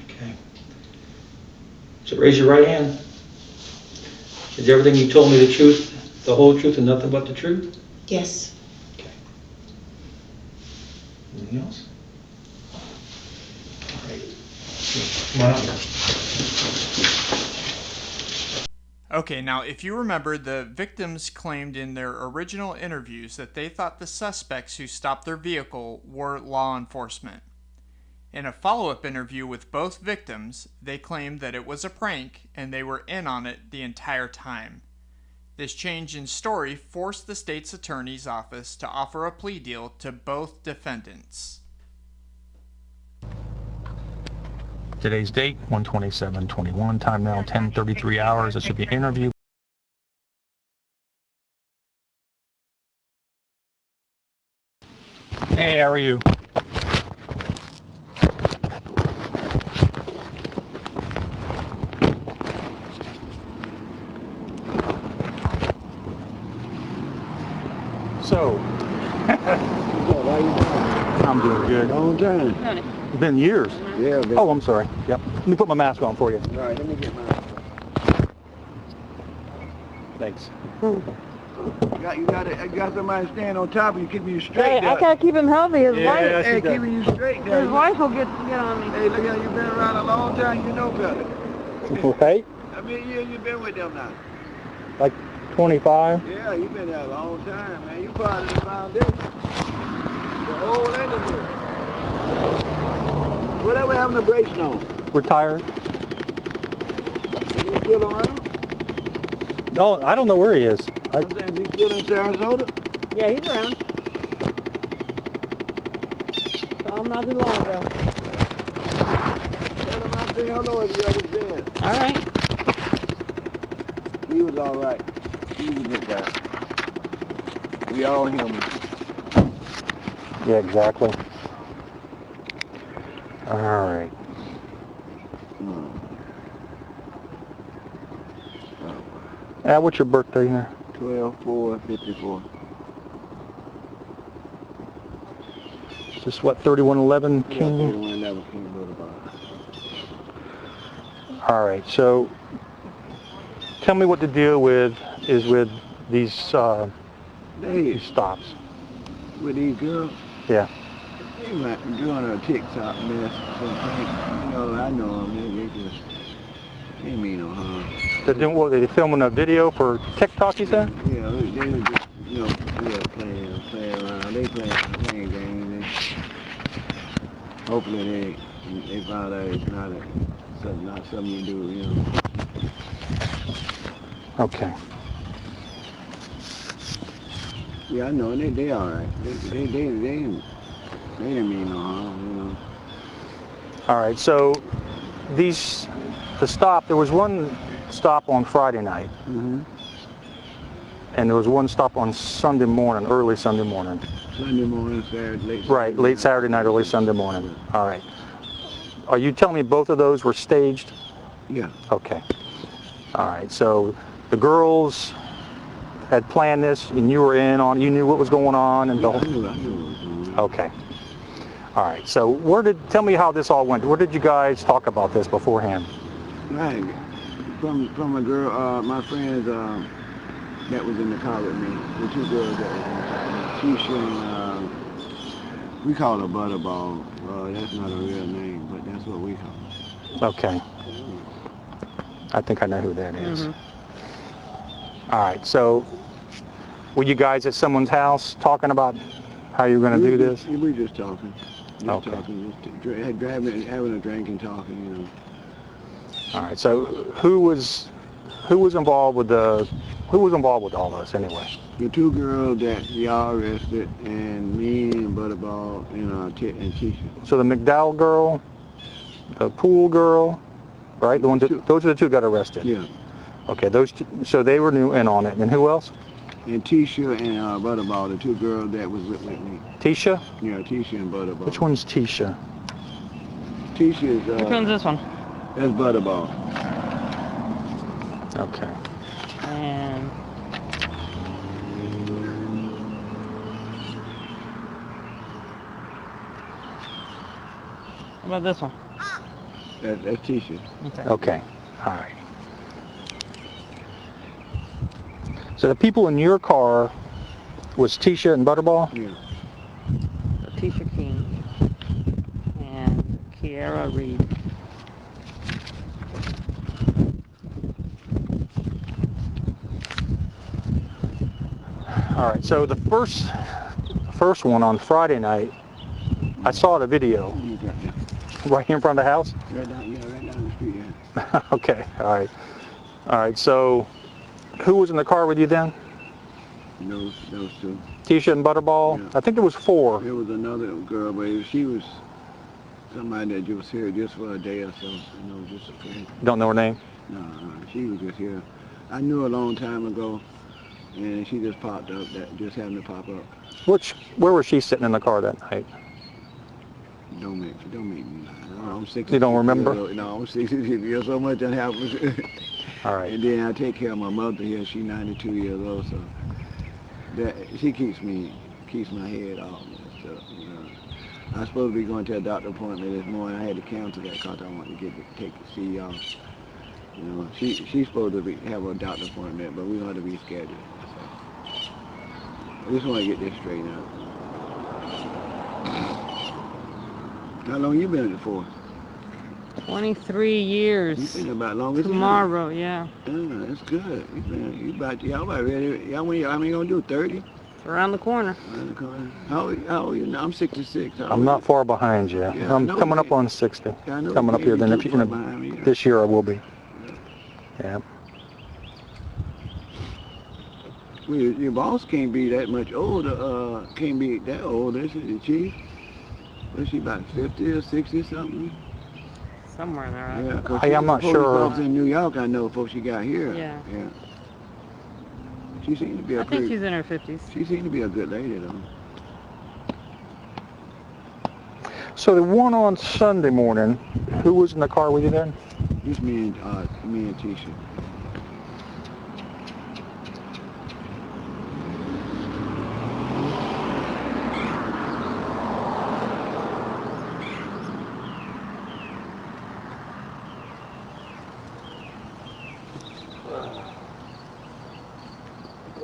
Okay. So raise your right hand. Is everything you told me the truth, the whole truth, and nothing but the truth?
Yes.
Okay. Anything else? All right. Come on out here.
Okay, now if you remember, the victims claimed in their original interviews that they thought the suspects who stopped their vehicle were law enforcement. In a follow-up interview with both victims, they claimed that it was a prank and they were in on it the entire time. This change in story forced the state's attorney's office to offer a plea deal to both defendants.
Today's date, 1/27/21, time now 10:33 hours. This should be an interview. Hey, how are you? So, I'm doing good.
Long time.
It's been years.
Yeah, but...
Oh, I'm sorry. Yep. Let me put my mask on for you.
All right, let me get mine.
Thanks.
You got somebody stand on top of you, keeping you straight.
Hey, I gotta keep him healthy. His wife,
Hey, keeping you straight there.
his wife will get on me.
Hey, look how you've been around a long time. You know better.
Right?
How many years you been with them now?
Like 25.
Yeah, you've been there a long time, man. You part of the foundation. The old and the new. Whatever happened to Grayson on?
Retired.
Is he still around?
No, I don't know where he is.
Is he still in Sarasota?
Yeah, he's around. Saw him not too long ago.
Tell him I say hello if you ever see him.
All right.
He was all right. He was a good guy. We all human.
Yeah, exactly. All right. What's your birthday there?
12/4/54.
Just what, 3111
Yeah,
King?
3111 King Boulevard.
All right, so tell me what the deal is with these stops.
With these girls?
Yeah.
They might be doing a TikTok mess. You know, I know them. They just, they mean no harm.
They're doing what? They're filming a video for TikTok, you said?
Yeah, they were just, you know, play around. They playing games. Hopefully they found out it's not something you do, you know.
Okay.
Yeah, I know. They all right. They didn't mean no harm, you know.
All right, so the stop, there was one stop on Friday night.
Mm-hmm.
And there was one stop on Sunday morning, early Sunday morning.
Sunday morning, Saturday, late Saturday
Right, late Saturday night, early Sunday morning.
Yeah.
All right. Are you telling me both of those were staged?
Yeah.
Okay. All right, so the girls had planned this and you were in on, you knew what was going on and
I knew what was going on.
Okay. All right, so tell me how this all went. Where did you guys talk about this beforehand?
Right. From a girl, my friends that was in the car with me, the two girls that was in the car, Keisha and we call her Butterball. That's not a real name, but that's what we call her.
Okay. I think I know who that is. All right, so were you guys at someone's house talking about how you were going to do this?
We were just talking.
Okay.
Having a drink and talking, you know.
All right, so who was involved with all this anyway?
The two girls that y'all arrested, and me and Butterball and Keisha.
So the McDowell girl, the Poole girl, right? Those are the two got arrested.
Yeah.
Okay, those two, so they were new in on it. And who else?
And Tisha and Butterball, the two girls that was with me.
Tisha?
Yeah, Tisha and Butterball.
Which one's Tisha?
Tisha is.
Which one's this one?
That's Butterball.
Okay.
And how about this one?
That's Tisha.
Okay. All right. So the people in your car was Tisha and Butterball?
Yeah.
So Tisha King and Kiara Reed.
All right. So the first one on Friday night, I saw the video. Right here in front of the house?
Right down the street, yeah.
Okay. All right. All right. So who was in the car with you then?
Those two.
Tisha and Butterball?
Yeah.
I think there was 4.
There was another girl, but she was somebody that was here just for a day or so. Just a friend.
Don't know her name?
No, she was just here. I knew her a long time ago, and she just popped up. That just happened to pop up.
Where was she sitting in the car that night?
Don't make me lie. I'm 60.
You don't remember?
No, I'm 66 years. So much that happens.
All right.
And then I take care of my mother here. She's 92 years old, so that she keeps my head off and stuff. You know. I was supposed to be going to a doctor appointment this morning. I had to cancel that because I wanted to see y'all. You know, she's supposed to have a doctor appointment, but we're going to be scheduled. So I just want to get this straightened out. How long you been in it for?
23 years.
You been about longer than
tomorrow, yeah.
Yeah, that's good. Y'all about ready. How many gonna do? 30?
Around the corner.
Around the corner. How old you now? I'm 66.
I'm not far behind you.
Yeah,
I'm coming up on 60.
Yeah, I know.
Coming up here then. This year I will be. Yeah.
Well, your boss can't be that much older. Can't be that old, is she? The chief? Was she about 50 or 60 something?
Somewhere there.
Yeah, 'cause
Hey, I'm not
police
sure.
officer in New York, I know, before she got here.
Yeah.
Yeah. She seemed to be
I think she's in her 50s.
She seemed to be a good lady, though.
So the one on Sunday morning, who was in the car with you then?
Just me and Tisha.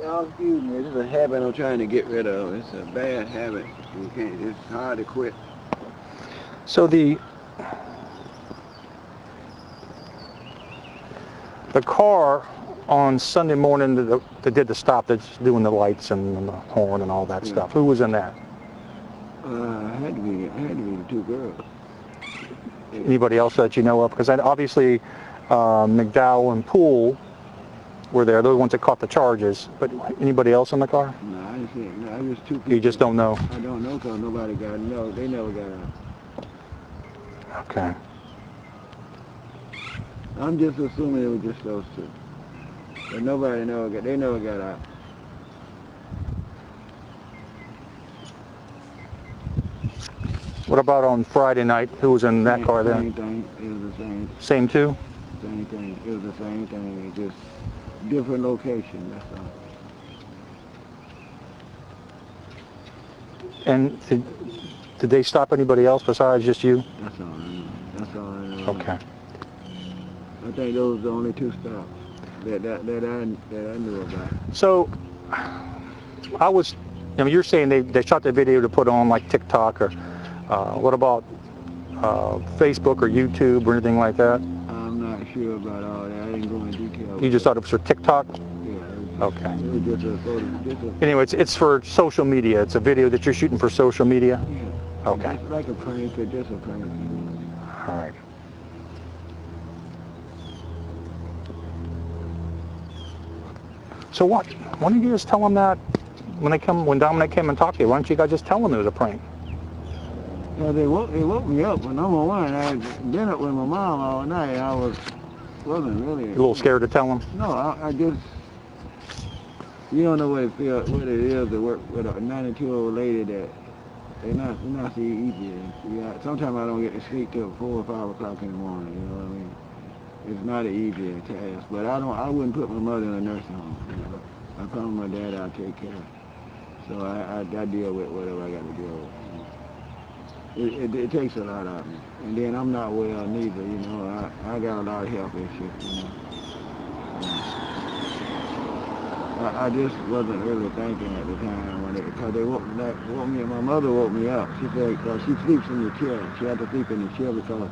Y'all excuse me, this is a habit I'm trying to get rid of. It's a bad habit. It's hard to quit.
So the car on Sunday morning that did the stop, that's doing the lights and the horn and all that stuff, who was in that?
Had to be the two girls.
Anybody else that you know of? Because obviously McDowell and Poole were there. Those ones that caught the charges. But anybody else in the car?
No, I didn't see it. No, it was 2 people.
You just don't know?
I don't know because nobody got, no, they never got out.
Okay.
I'm just assuming it was just those 2. But nobody never got, they never got out.
What about on Friday night? Who was in that car then?
Same thing. It was the same.
Same 2?
Same thing. It was the same thing. It just different location. That's all.
And did they stop anybody else besides just you?
That's all I know. That's all I know.
Okay.
I think those were the only 2 stops that I knew about.
So, you're saying they shot the video to put on like TikTok or what about Facebook or YouTube or anything like that?
I'm not sure about all that. I didn't go in detail.
You just thought it was for TikTok?
Yeah.
Okay.
It was just a photo.
Anyway, it's for social media. It's a video that you're shooting for social media?
Yeah.
Okay.
It's like a prank, or just a prank.
All right. So what? Why don't you just tell them that when Dominic came and talked to you? Why don't you guys just tell them it was a prank?
Well, they woke me up. Well, number one, I had been up with my mom all night. I wasn't really.
You a little scared to tell them?
No, I just. You don't know what it is to work with a 92-year-old lady that they're not so easy. Sometimes I don't get to sleep till 4 or 5 o'clock in the morning. You know what I mean? It's not an easy task, but I wouldn't put my mother in a nursing home. You know? I promised my dad I'd take care of her. So I deal with whatever I got to deal with. It takes a lot out of me. And then I'm not well neither, you know. I got a lot of health issues, you know. I just wasn't really thinking at the time because they woke me up. My mother woke me up. She said, because she sleeps in the chair. She had to sleep in the chair because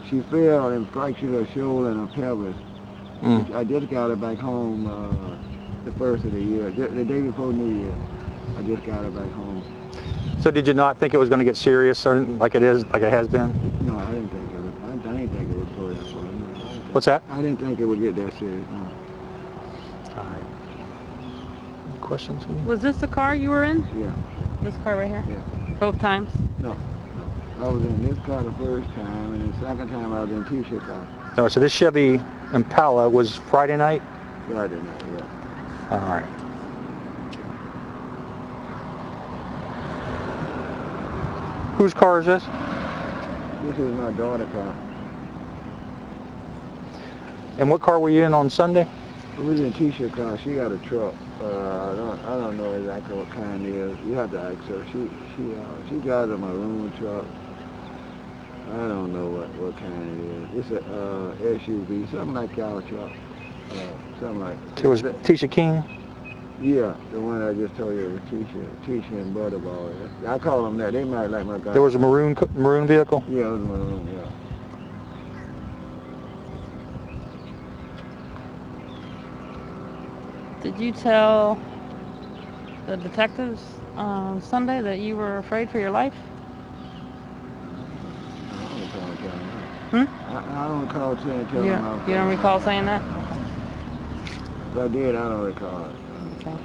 she fell and fractured her shoulder and her pelvis. I just got her back home the first of the year, the day before New Year. I just got her back home.
So did you not think it was going to get serious or like it has been?
No, I didn't think it would. I didn't think it would go that far.
What's that?
I didn't think it would get that serious. No.
All right. Any questions?
Was this the car you were in?
Yeah.
This car right here?
Yeah.
Both times?
No. I was in this car the first time, and the second time I was in T-shirt car.
No, so this Chevy Impala was Friday night?
Friday night, yeah.
All right. Whose car is this?
This is my daughter's car.
And what car were you in on Sunday?
It was in a T-shirt car. She got a truck. I don't know exactly what kind it is. You have to ask her. She drives a maroon truck. I don't know what kind it is. It's a SUV, something like our truck. Something like.
It was Tisha King?
Yeah, the one I just told you was Tisha and Butterball. I call them that. They might like my guy.
There was a maroon vehicle?
Yeah, it was maroon, yeah.
Did you tell the detectives on Sunday that you were afraid for your life?
I don't recall telling them.
You don't recall saying that?
If I did, I don't recall it.
Okay.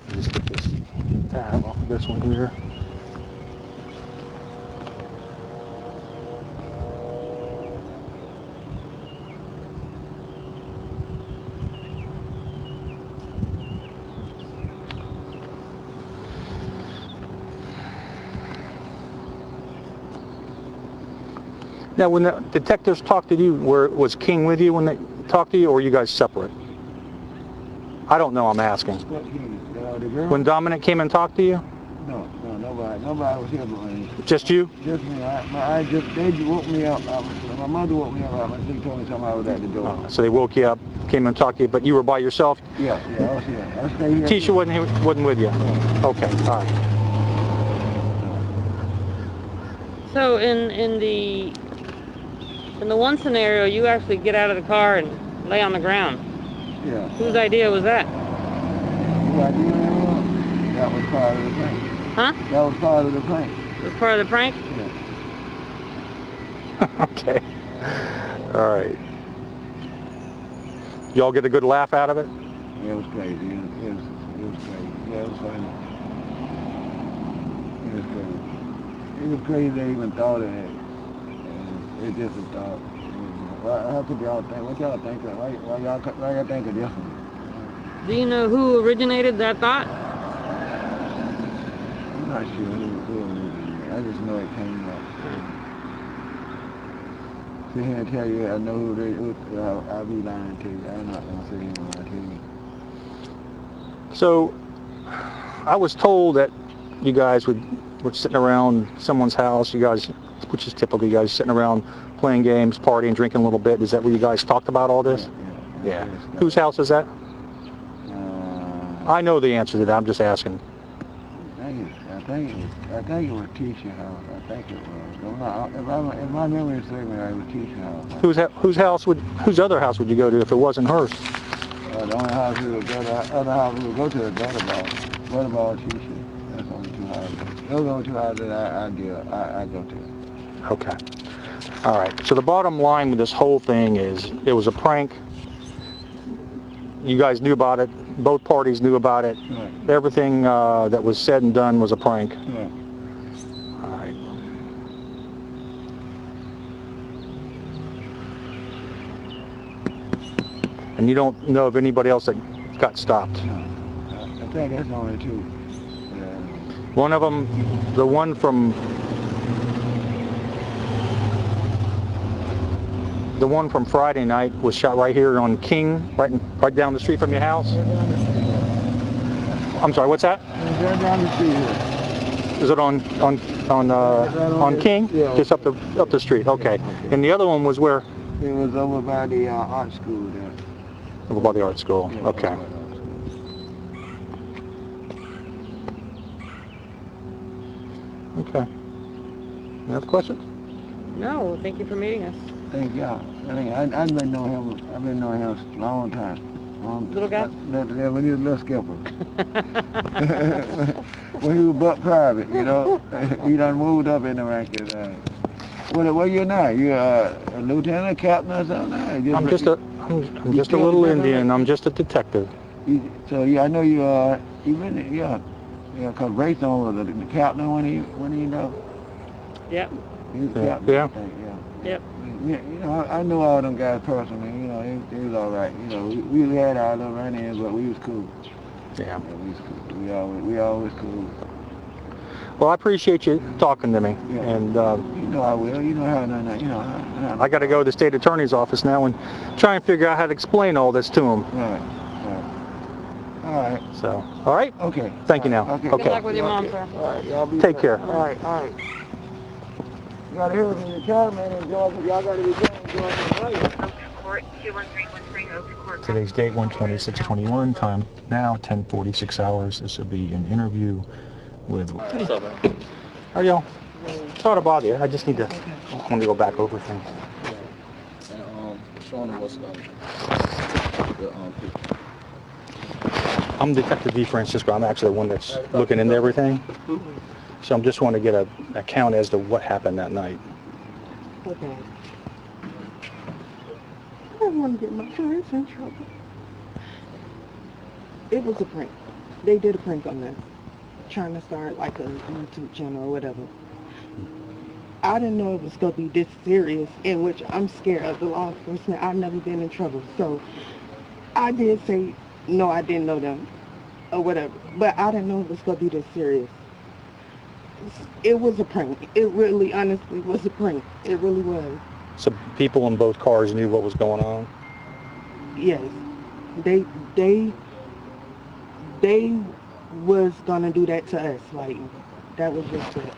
Just get this tab off of this one here. Now, when the detectives talked to you, was King with you when they talked to you, or were you guys separate? I don't know, I'm asking.
The girl?
When Dominic came and talked to you?
No, nobody was here but me.
Just you?
Just me. They woke me up. My mother woke me up. She told me something I was at the door.
So they woke you up, came and talked to you, but you were by yourself?
Yeah, I was here. I stayed here.
Tisha wasn't with you?
No.
Okay, all right.
So in the one scenario, you actually get out of the car and lay on the ground.
Yeah.
Whose idea was that?
I did wrong. That was part of the prank.
Huh?
That was part of the prank.
It was part of the prank?
Yeah.
Okay. All right. Y'all get a good laugh out of it?
Yeah, it was crazy. It was crazy. Yeah, it was funny. It was crazy. It was crazy they even thought of it. And it just a thought. How could y'all think? What y'all think of? Why y'all think of this one?
Do you know who originated that thought?
I'm not sure who originated it. I just know it came up. Sit here and tell you I know I'll be lying to you. I'm not going to sit here and lie to you.
So, I was told that you guys were sitting around someone's house, you guys, which is typical, you guys sitting around playing games, partying, drinking a little bit. Is that where you guys talked about all this? Yeah. Whose house is that? I know the answer to that, I'm just asking.
I think it was Tisha's house. I think it was. If my memory serves me, it was Tisha's house.
Whose other house would you go to if it wasn't hers?
The only house we would go to, other house we would go to is Brother Ball, Tisha. That's the only two houses. Those are the only two houses I go to.
Okay. All right. So the bottom line with this whole thing is it was a prank. You guys knew about it. Both parties knew about it.
Right.
Everything that was said and done was a prank.
Right.
All right. And you don't know of anybody else that got stopped?
No. I think that's only two.
One of them, the one from Friday night was shot right here on King, right down the street from your house. I'm sorry, what's that?
Right down the street here.
Is it on King?
Yeah.
Just up the street. Okay. And the other one was where?
It was over by the art school there.
Over by the art school.
Yeah,
Okay. Okay. Any other questions?
No, thank you for meeting us.
Thank y'all. I've been knowing him a long time.
Little guy?
When he was a little skipper. When he was buck private, you know. He done moved up in the rankings. What you now? You a lieutenant, captain or something?
I'm just a little Indian. I'm just a detective.
So yeah, I know you been yeah, cause Rayson was the captain when he
Yep.
He was captain.
Yeah.
Yep.
You know, I knew all them guys personally. You know, it was all right. You know, we had our little run-ins, but we was cool.
Yeah.
We was cool. We always cool.
Well, I appreciate you talking to me,
Yeah.
and
you know I will. You know how you know. How
I got to go to the state attorney's office now and try and figure out how to explain all this to him.
Right. All right.
So, all right.
Okay.
Thank you now.
Okay.
Good luck with your mom, sir.
All right. Y'all be
Take care.
All right. You gotta hear from the chairman and y'all gotta be doing
Today's date 1/26/21. Time now 10:46 hours. This will be an interview with. How are y'all? Sorry to bother you. I just need to. I want to go back over things.
Showing them what's
I'm Detective V. Francisco. I'm actually the one that's looking into everything. So I just want to get a count as to what happened that night.
Okay. I don't want to get my parents in trouble. It was a prank. They did a prank on us, trying to start like a YouTube channel or whatever. I didn't know it was going to be this serious, in which I'm scared of the law enforcement. I've never been in trouble. So I did say, no, I didn't know them or whatever. But I didn't know it was going to be this serious. It was a prank. It really, honestly, was a prank. It really was.
So people in both cars knew what was going on?
Yes. They was going to do that to us. Like, that was just it.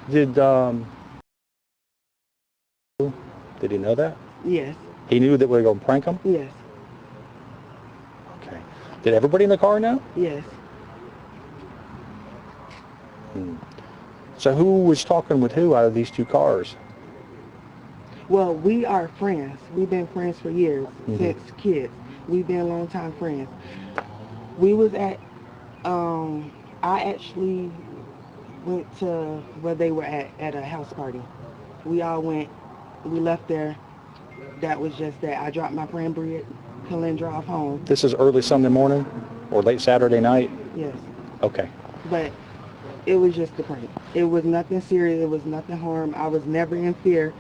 Did he know that?
Yes.
He knew that we were going to prank him?
Yes.
Okay. Did everybody in the car know?
Yes.
So who was talking with who out of these two cars?
Well, we are friends. We've been friends for years, since kids. We've been long time friends. We was at I actually went to where they were at a house party. We all went. We left there. That was just that. I dropped my friend Bria Calendra off home.
This is early Sunday morning or late Saturday night?
Yes.
Okay.
But it was just a prank. It was nothing serious. It was nothing harm. I was never in fear.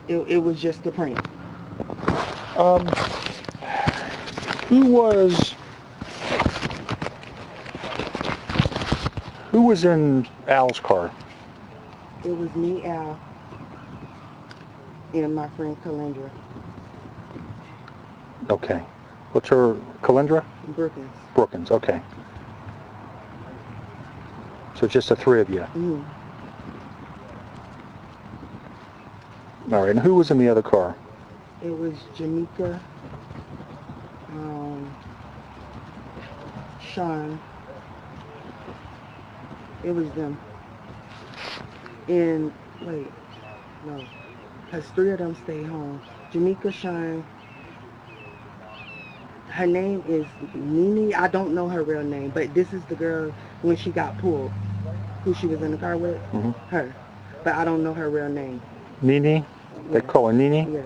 It was just a prank.
Who was in Al's car?
It was me, Al, and my friend Calendra.
Okay. What's her, Calendra?
Brookins.
Brookins, okay. So just the three of you.
Mm-hmm.
All right, and who was in the other car?
It was Jamaica, Sean. It was them. And, wait, no. Because three of them stayed home. Jamaica, Sean. Her name is Nene. I don't know her real name, but this is the girl when she got pulled. Who she was in the car with?
Mm-hmm.
Her. But I don't know her real name.
Nene? They call her Nene?
Yes.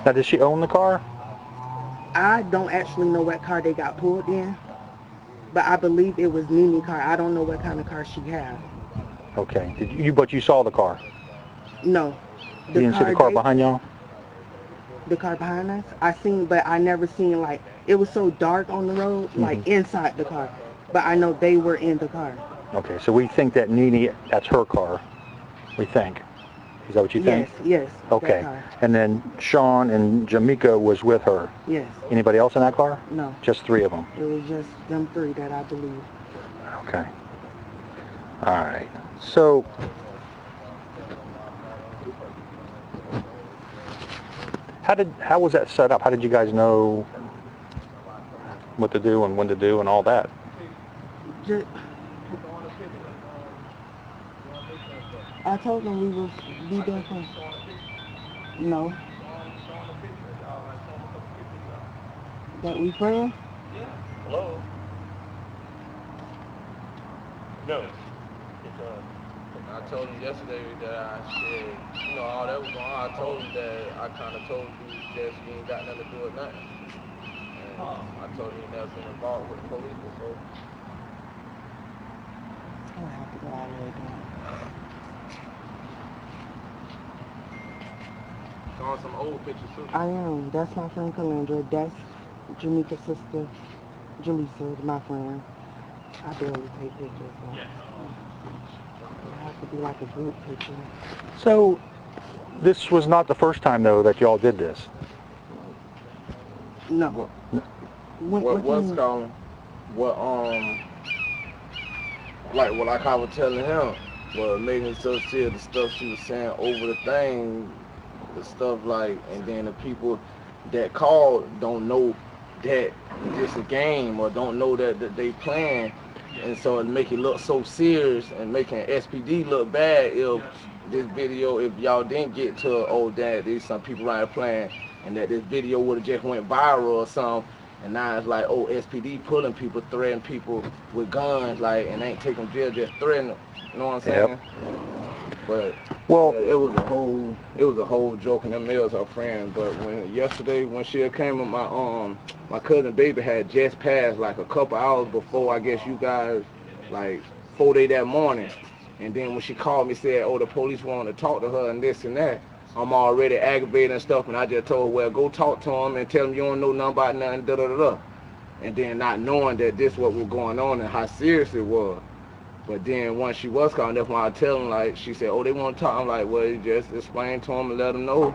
Now, does she own the car?
I don't actually know what car they got pulled in, but I believe it was Nene's car. I don't know what kind of car she had.
Okay. But you saw the car?
No.
You didn't see the car behind y'all?
The car behind us? I seen, but I never seen, like, it was so dark on the road, like inside the car. But I know they were in the car.
Okay, so we think that Nene, that's her car. We think. Is that what you think?
Yes.
Okay. And then Sean and Jamaica was with her.
Yes.
Anybody else in that car?
No.
Just three of them.
It was just them three that I believe.
Okay. All right. So, how was that set up? How did you guys know what to do and when to do and all that?
I told them we would be there for. No. That we friends?
Hello? No.
I told him yesterday that I said, you know, all that was going on. I told him that I kind of told you that you ain't got nothing to do with nothing. And I told him he never been involved with the police before.
I have to go all the way down.
Showing some old pictures too.
I am. That's my friend Calendra. That's Jamaica's sister, Jaleesa, my friend. I barely take pictures. So. It has to be like a group picture.
So, this was not the first time, though, that y'all did this?
No.
What's calling? Like I was telling him, what made him so serious, the stuff she was saying over the thing, the stuff like, and then the people that called don't know that it's a game or don't know that they playing, and so it make it look so serious and making SPD look bad if this video, if y'all didn't get to there's some people out here playing, and that this video would have just went viral or something. And now it's like, SPD pulling people, threatening people with guns, like, and ain't taking jail, just threatening them. You know what I'm saying?
Yep.
But
well,
it was a whole joke, and them was her friend. But yesterday when she came with my cousin baby had just passed like a couple hours before, I guess you guys, like 4 days that morning. And then when she called me, said, the police wanted to talk to her and this and that. I'm already aggravated and stuff, and I just told her, well, go talk to him and tell him you don't know nothing about nothing, da-da-da-da. And then not knowing that this what was going on and how serious it was. But then once she was calling, that's when I tell him, like, she said, they want to talk. I'm like, well, you just explain to him and let him know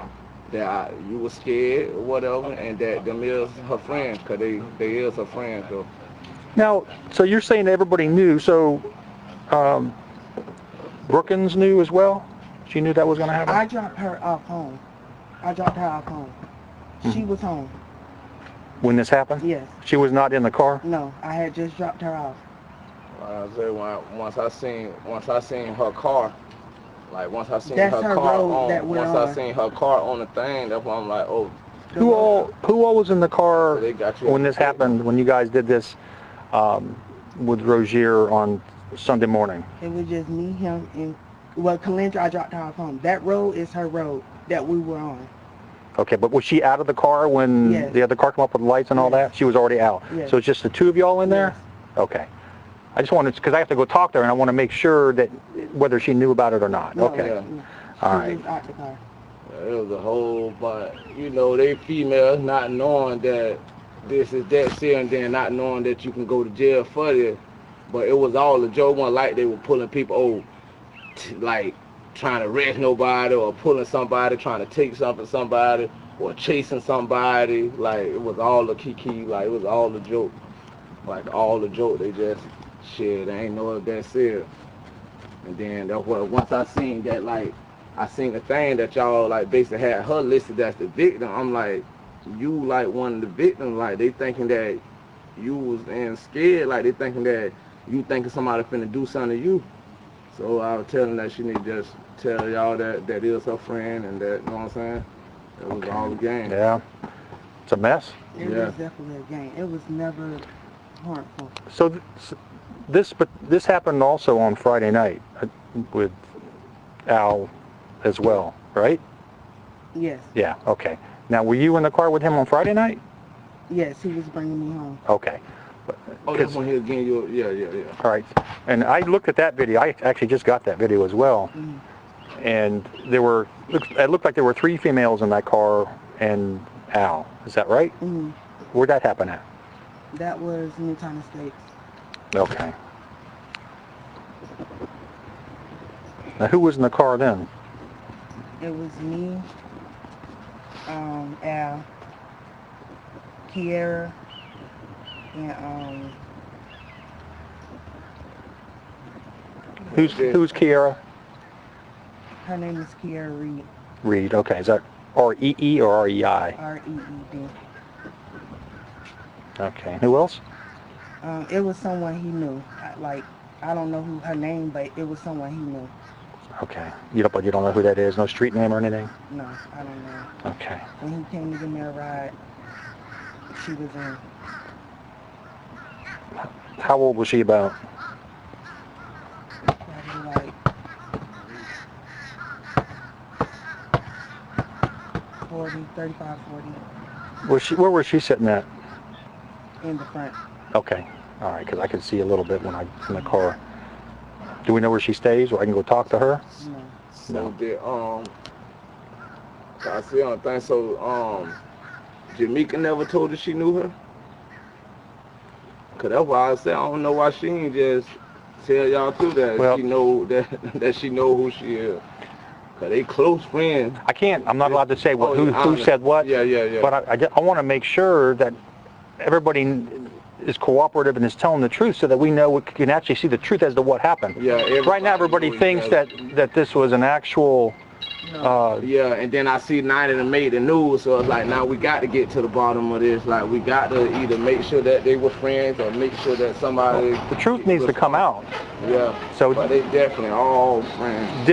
that you were scared or whatever, and that them is her friends, because they is her friends, though.
Now, so you're saying everybody knew, so Brookins knew as well? She knew that was going to happen?
I dropped her off home. She was home.
When this happened?
Yes.
She was not in the car?
No, I had just dropped her off.
Like I said, once I seen her car, like once I seen
that's
her
her
car
road
on,
that we're
once
on.
I seen her car on the thing, that's why I'm like,
Who all was in the car
They got you
when
on
this
tape.
happened, when you guys did this with Rozier on Sunday morning?
It was just me, him, and, well, Kalendra, I dropped her off home. That road is her road that we were on.
Okay, but was she out of the car when
Yes.
the other car came up with lights and all
Yes.
that? She was already out.
Yes.
So it's just the two of y'all in there?
Yes.
Okay. I just wanted, because I have to go talk to her, and I want to make sure that whether she knew about it or not.
No,
Okay.
Yeah.
All
She
right.
was out the car.
It was a whole, but you know, they females not knowing that this is that serious, and then not knowing that you can go to jail for this. But it was all a joke. One like they were pulling people, like trying to arrest nobody or pulling somebody, trying to take something from somebody or chasing somebody. Like it was all a kiki. Like it was all a joke. Like all the joke. They just shit. They ain't know if that's serious. And then that's what once I seen that, like I seen the thing that y'all like basically had her listed as the victim. I'm like, you like one of the victims. Like they thinking that you was scared. Like they thinking that you thinking somebody finna do something to you. So I was telling that she need to just tell y'all that is her friend and that, you know what I'm saying? It was all the game.
Yeah. It's a mess.
It
Yeah.
was definitely a game. It was never harmful.
So this happened also on Friday night with Al as well, right?
Yes.
Yeah, okay. Now, were you in the car with him on Friday night?
Yes, he was bringing me home.
Okay.
Oh, that's when he was getting you, yeah.
All right. And I looked at that video. I actually just got that video as well.
Mm.
And it looked like there were 3 females in that car and Al. Is that right?
Mm.
Where'd that happen at?
That was Newtown Estates.
Okay. Now, who was in the car then?
It was me, Al, Kiera, and
Who's Kiera?
her name is Kiera Reed.
Reed. Okay. Is that R-E-E or R-E-I?
R-E-E-D.
Okay. Who else?
It was someone he knew. I don't know who her name, but it was someone he knew.
Okay. You don't know who that is? No street name or anything?
No, I don't know.
Okay.
When he came to give me a ride, she was in.
How old was she about?
Probably like 40, 35, 40.
Where was she sitting at?
In the front.
Okay. All right, because I could see a little bit when I in the car. Do we know where she stays, or I can go talk to her?
No.
So did I see on the thing. So Jamaica never told her she knew her. Cause that's why I said I don't know why she ain't just tell y'all too that she know that she know who she is. Cause they close friends.
I'm not allowed to say who said what.
Yeah.
But I want to make sure that everybody is cooperative and is telling the truth so that we know, we can actually see the truth as to what happened.
Yeah.
Right now everybody thinks that this was an actual...
yeah, and then I see 9 of them made the news, so it's like now we got to get to the bottom of this. Like we got to either make sure that they were friends or make sure that somebody...
The truth needs to come out.
Yeah,
so
but they definitely all friends.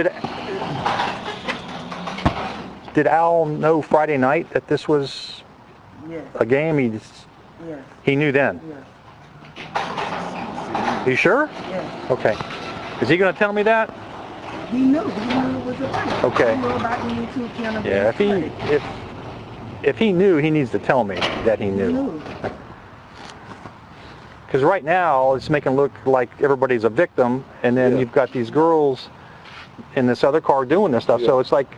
Did Al know Friday night that this was a game? He knew then?
Yes.
You sure?
Yes.
Okay. Is he going to tell me that?
He knew it was a fight.
Okay.
He knew about the YouTube channel.
Yeah, if he knew, he needs to tell me that he knew. Because right now, it's making it look like everybody's a victim, and then you've got these girls in this other car doing this stuff. So it's like,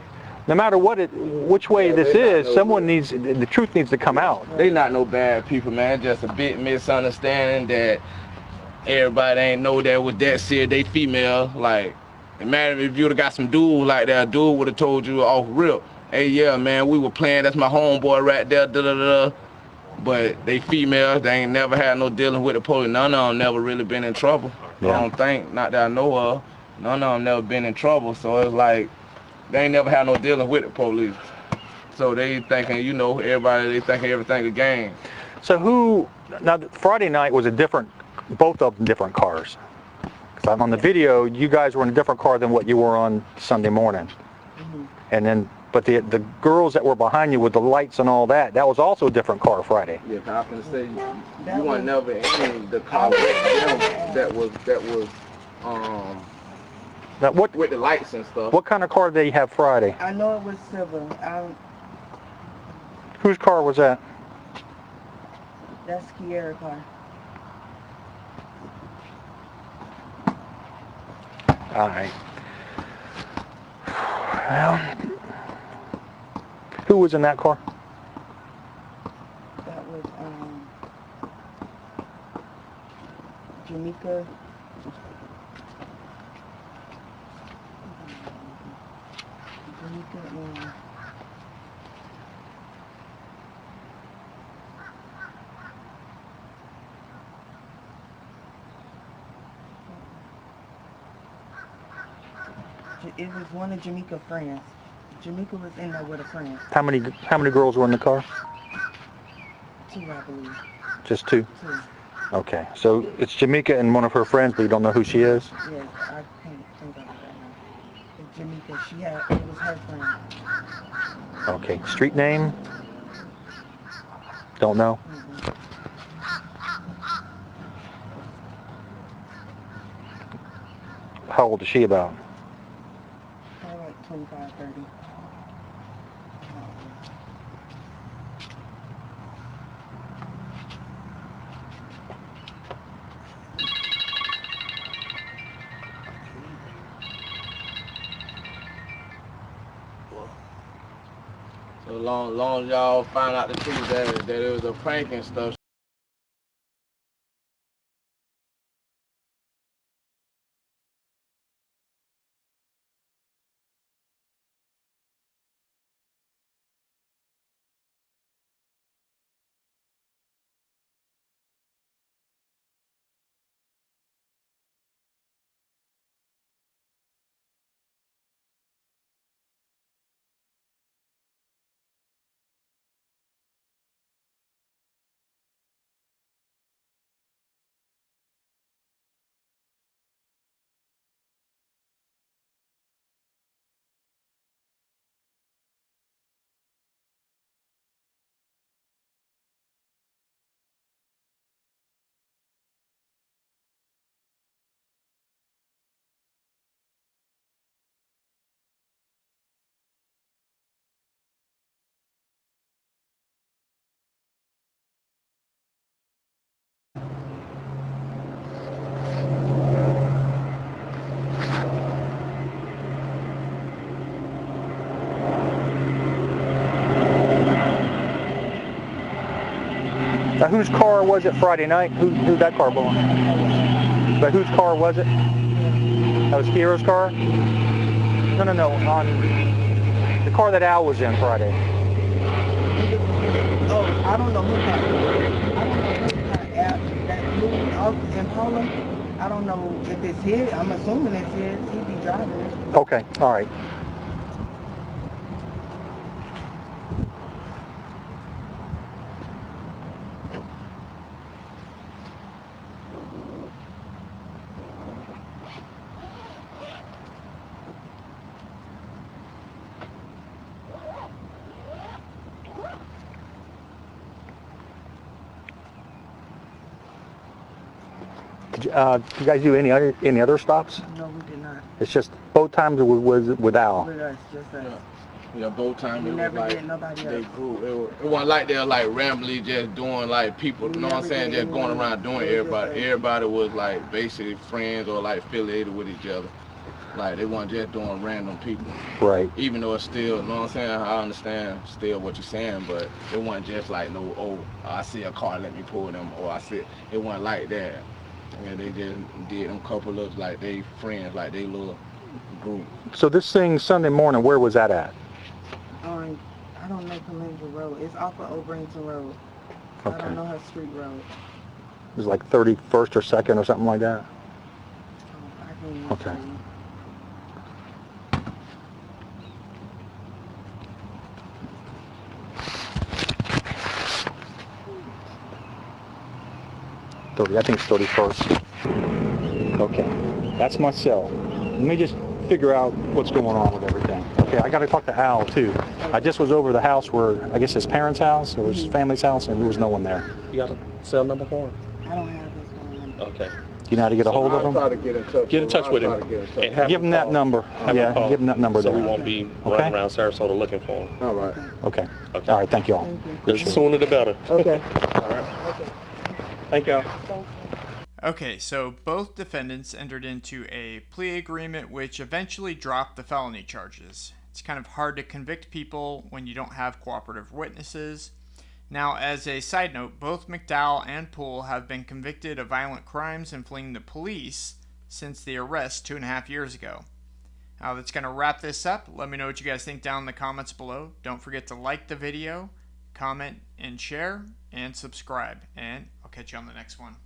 no matter which way this is, the truth needs to come out.
They not no bad people, man. Just a bit misunderstanding that everybody ain't know that was that serious. They female, like, imagine if you'd have got some dude like that, dude would have told you off rip, hey, yeah, man, we were playing, that's my homeboy right there, da-da-da-da. But they females, they ain't never had no dealing with the police. None of them never really been in trouble. I don't think, not that I know of, none of them never been in trouble. So it's like, they ain't never had no dealing with the police. So they thinking, they thinking everything a game.
So now Friday night was both of them different cars. On the video, you guys were in a different car than what you were on Sunday morning. And then But the girls that were behind you with the lights and all that, that was also a different car Friday.
Yeah, I can say you weren't never in the car with them that was
Now what
with the lights and stuff.
what kind of car did they have Friday?
I know it was silver.
Whose car was that?
That's Kiera's car.
All right. Well, who was in that car?
That was Jamaica. Jamaica it was one of Jamaica's friends. Jamaica was in there with a friend.
How many girls were in the car?
2, I believe.
Just 2?
2.
Okay. So it's Jamaica and one of her friends, but you don't know who she is?
Yes, I can't think of it right now. But Jamaica, it was her friend.
Okay. Street name? Don't know? How old is she about?
Probably like 25, 30.
So long as y'all find out the truth that it was a prank and stuff.
Now, whose car was it Friday night? Who that car belonged? But whose car was it? That was Kiera's car? No. On the car that Al was in Friday.
Oh, I don't know who car. I don't know who car. That blue Impala. I don't know if it's his. I'm assuming it's his. He'd be driving it.
Okay. All right. Did you guys do any other stops?
No, we did not.
It's just both times it was with Al.
With us, just us.
Yeah, both times
We
it was
never
like
did nobody
they
else.
grew. It wasn't like they're like randomly just doing like people, you know what I'm saying, just going around doing everybody. Everybody was like basically friends or like affiliated with each other. Like they weren't just doing random people.
Right.
Even though it's still, you know what I'm saying, I understand still what you're saying, but it wasn't just like no, oh, I see a car, let me pull them, or it wasn't like that. And they just did them couple of like they friends, like they little group.
So this thing Sunday morning, where was that at?
I don't know Calandra Road. It's off of O'Brington Road.
Okay.
I don't know her street road.
It was like 31st or 2nd or something like that?
I can't even
Okay.
tell you.
I think it's 31st. Okay. That's my cell. Let me just figure out what's going on with everything. Okay, I got to talk to Al too. I just was over the house where, I guess his parents' house or his family's house, and there was no one there.
You got a cell number for him?
I don't have his phone number.
Okay.
Do you know how to get a hold of
I'll try to
him?
get in touch
Get in touch with him.
I'll try to get in touch.
And have
Give him that
call.
number.
Have
Yeah,
him call.
give him that number
So
there.
we won't be
Okay.
running around Sarasota looking for him.
All right.
Okay.
Okay.
All right, thank you all.
The sooner the better.
Okay.
All right. Thank y'all.
Okay, so both defendants entered into a plea agreement which eventually dropped the felony charges. It's kind of hard to convict people when you don't have cooperative witnesses. Now, as a side note, both McDowell and Poole have been convicted of violent crimes and fleeing the police since the arrest 2.5 years ago. Now, that's going to wrap this up. Let me know what you guys think down in the comments below. Don't forget to like the video, comment and share, and subscribe. And I'll catch you on the next one.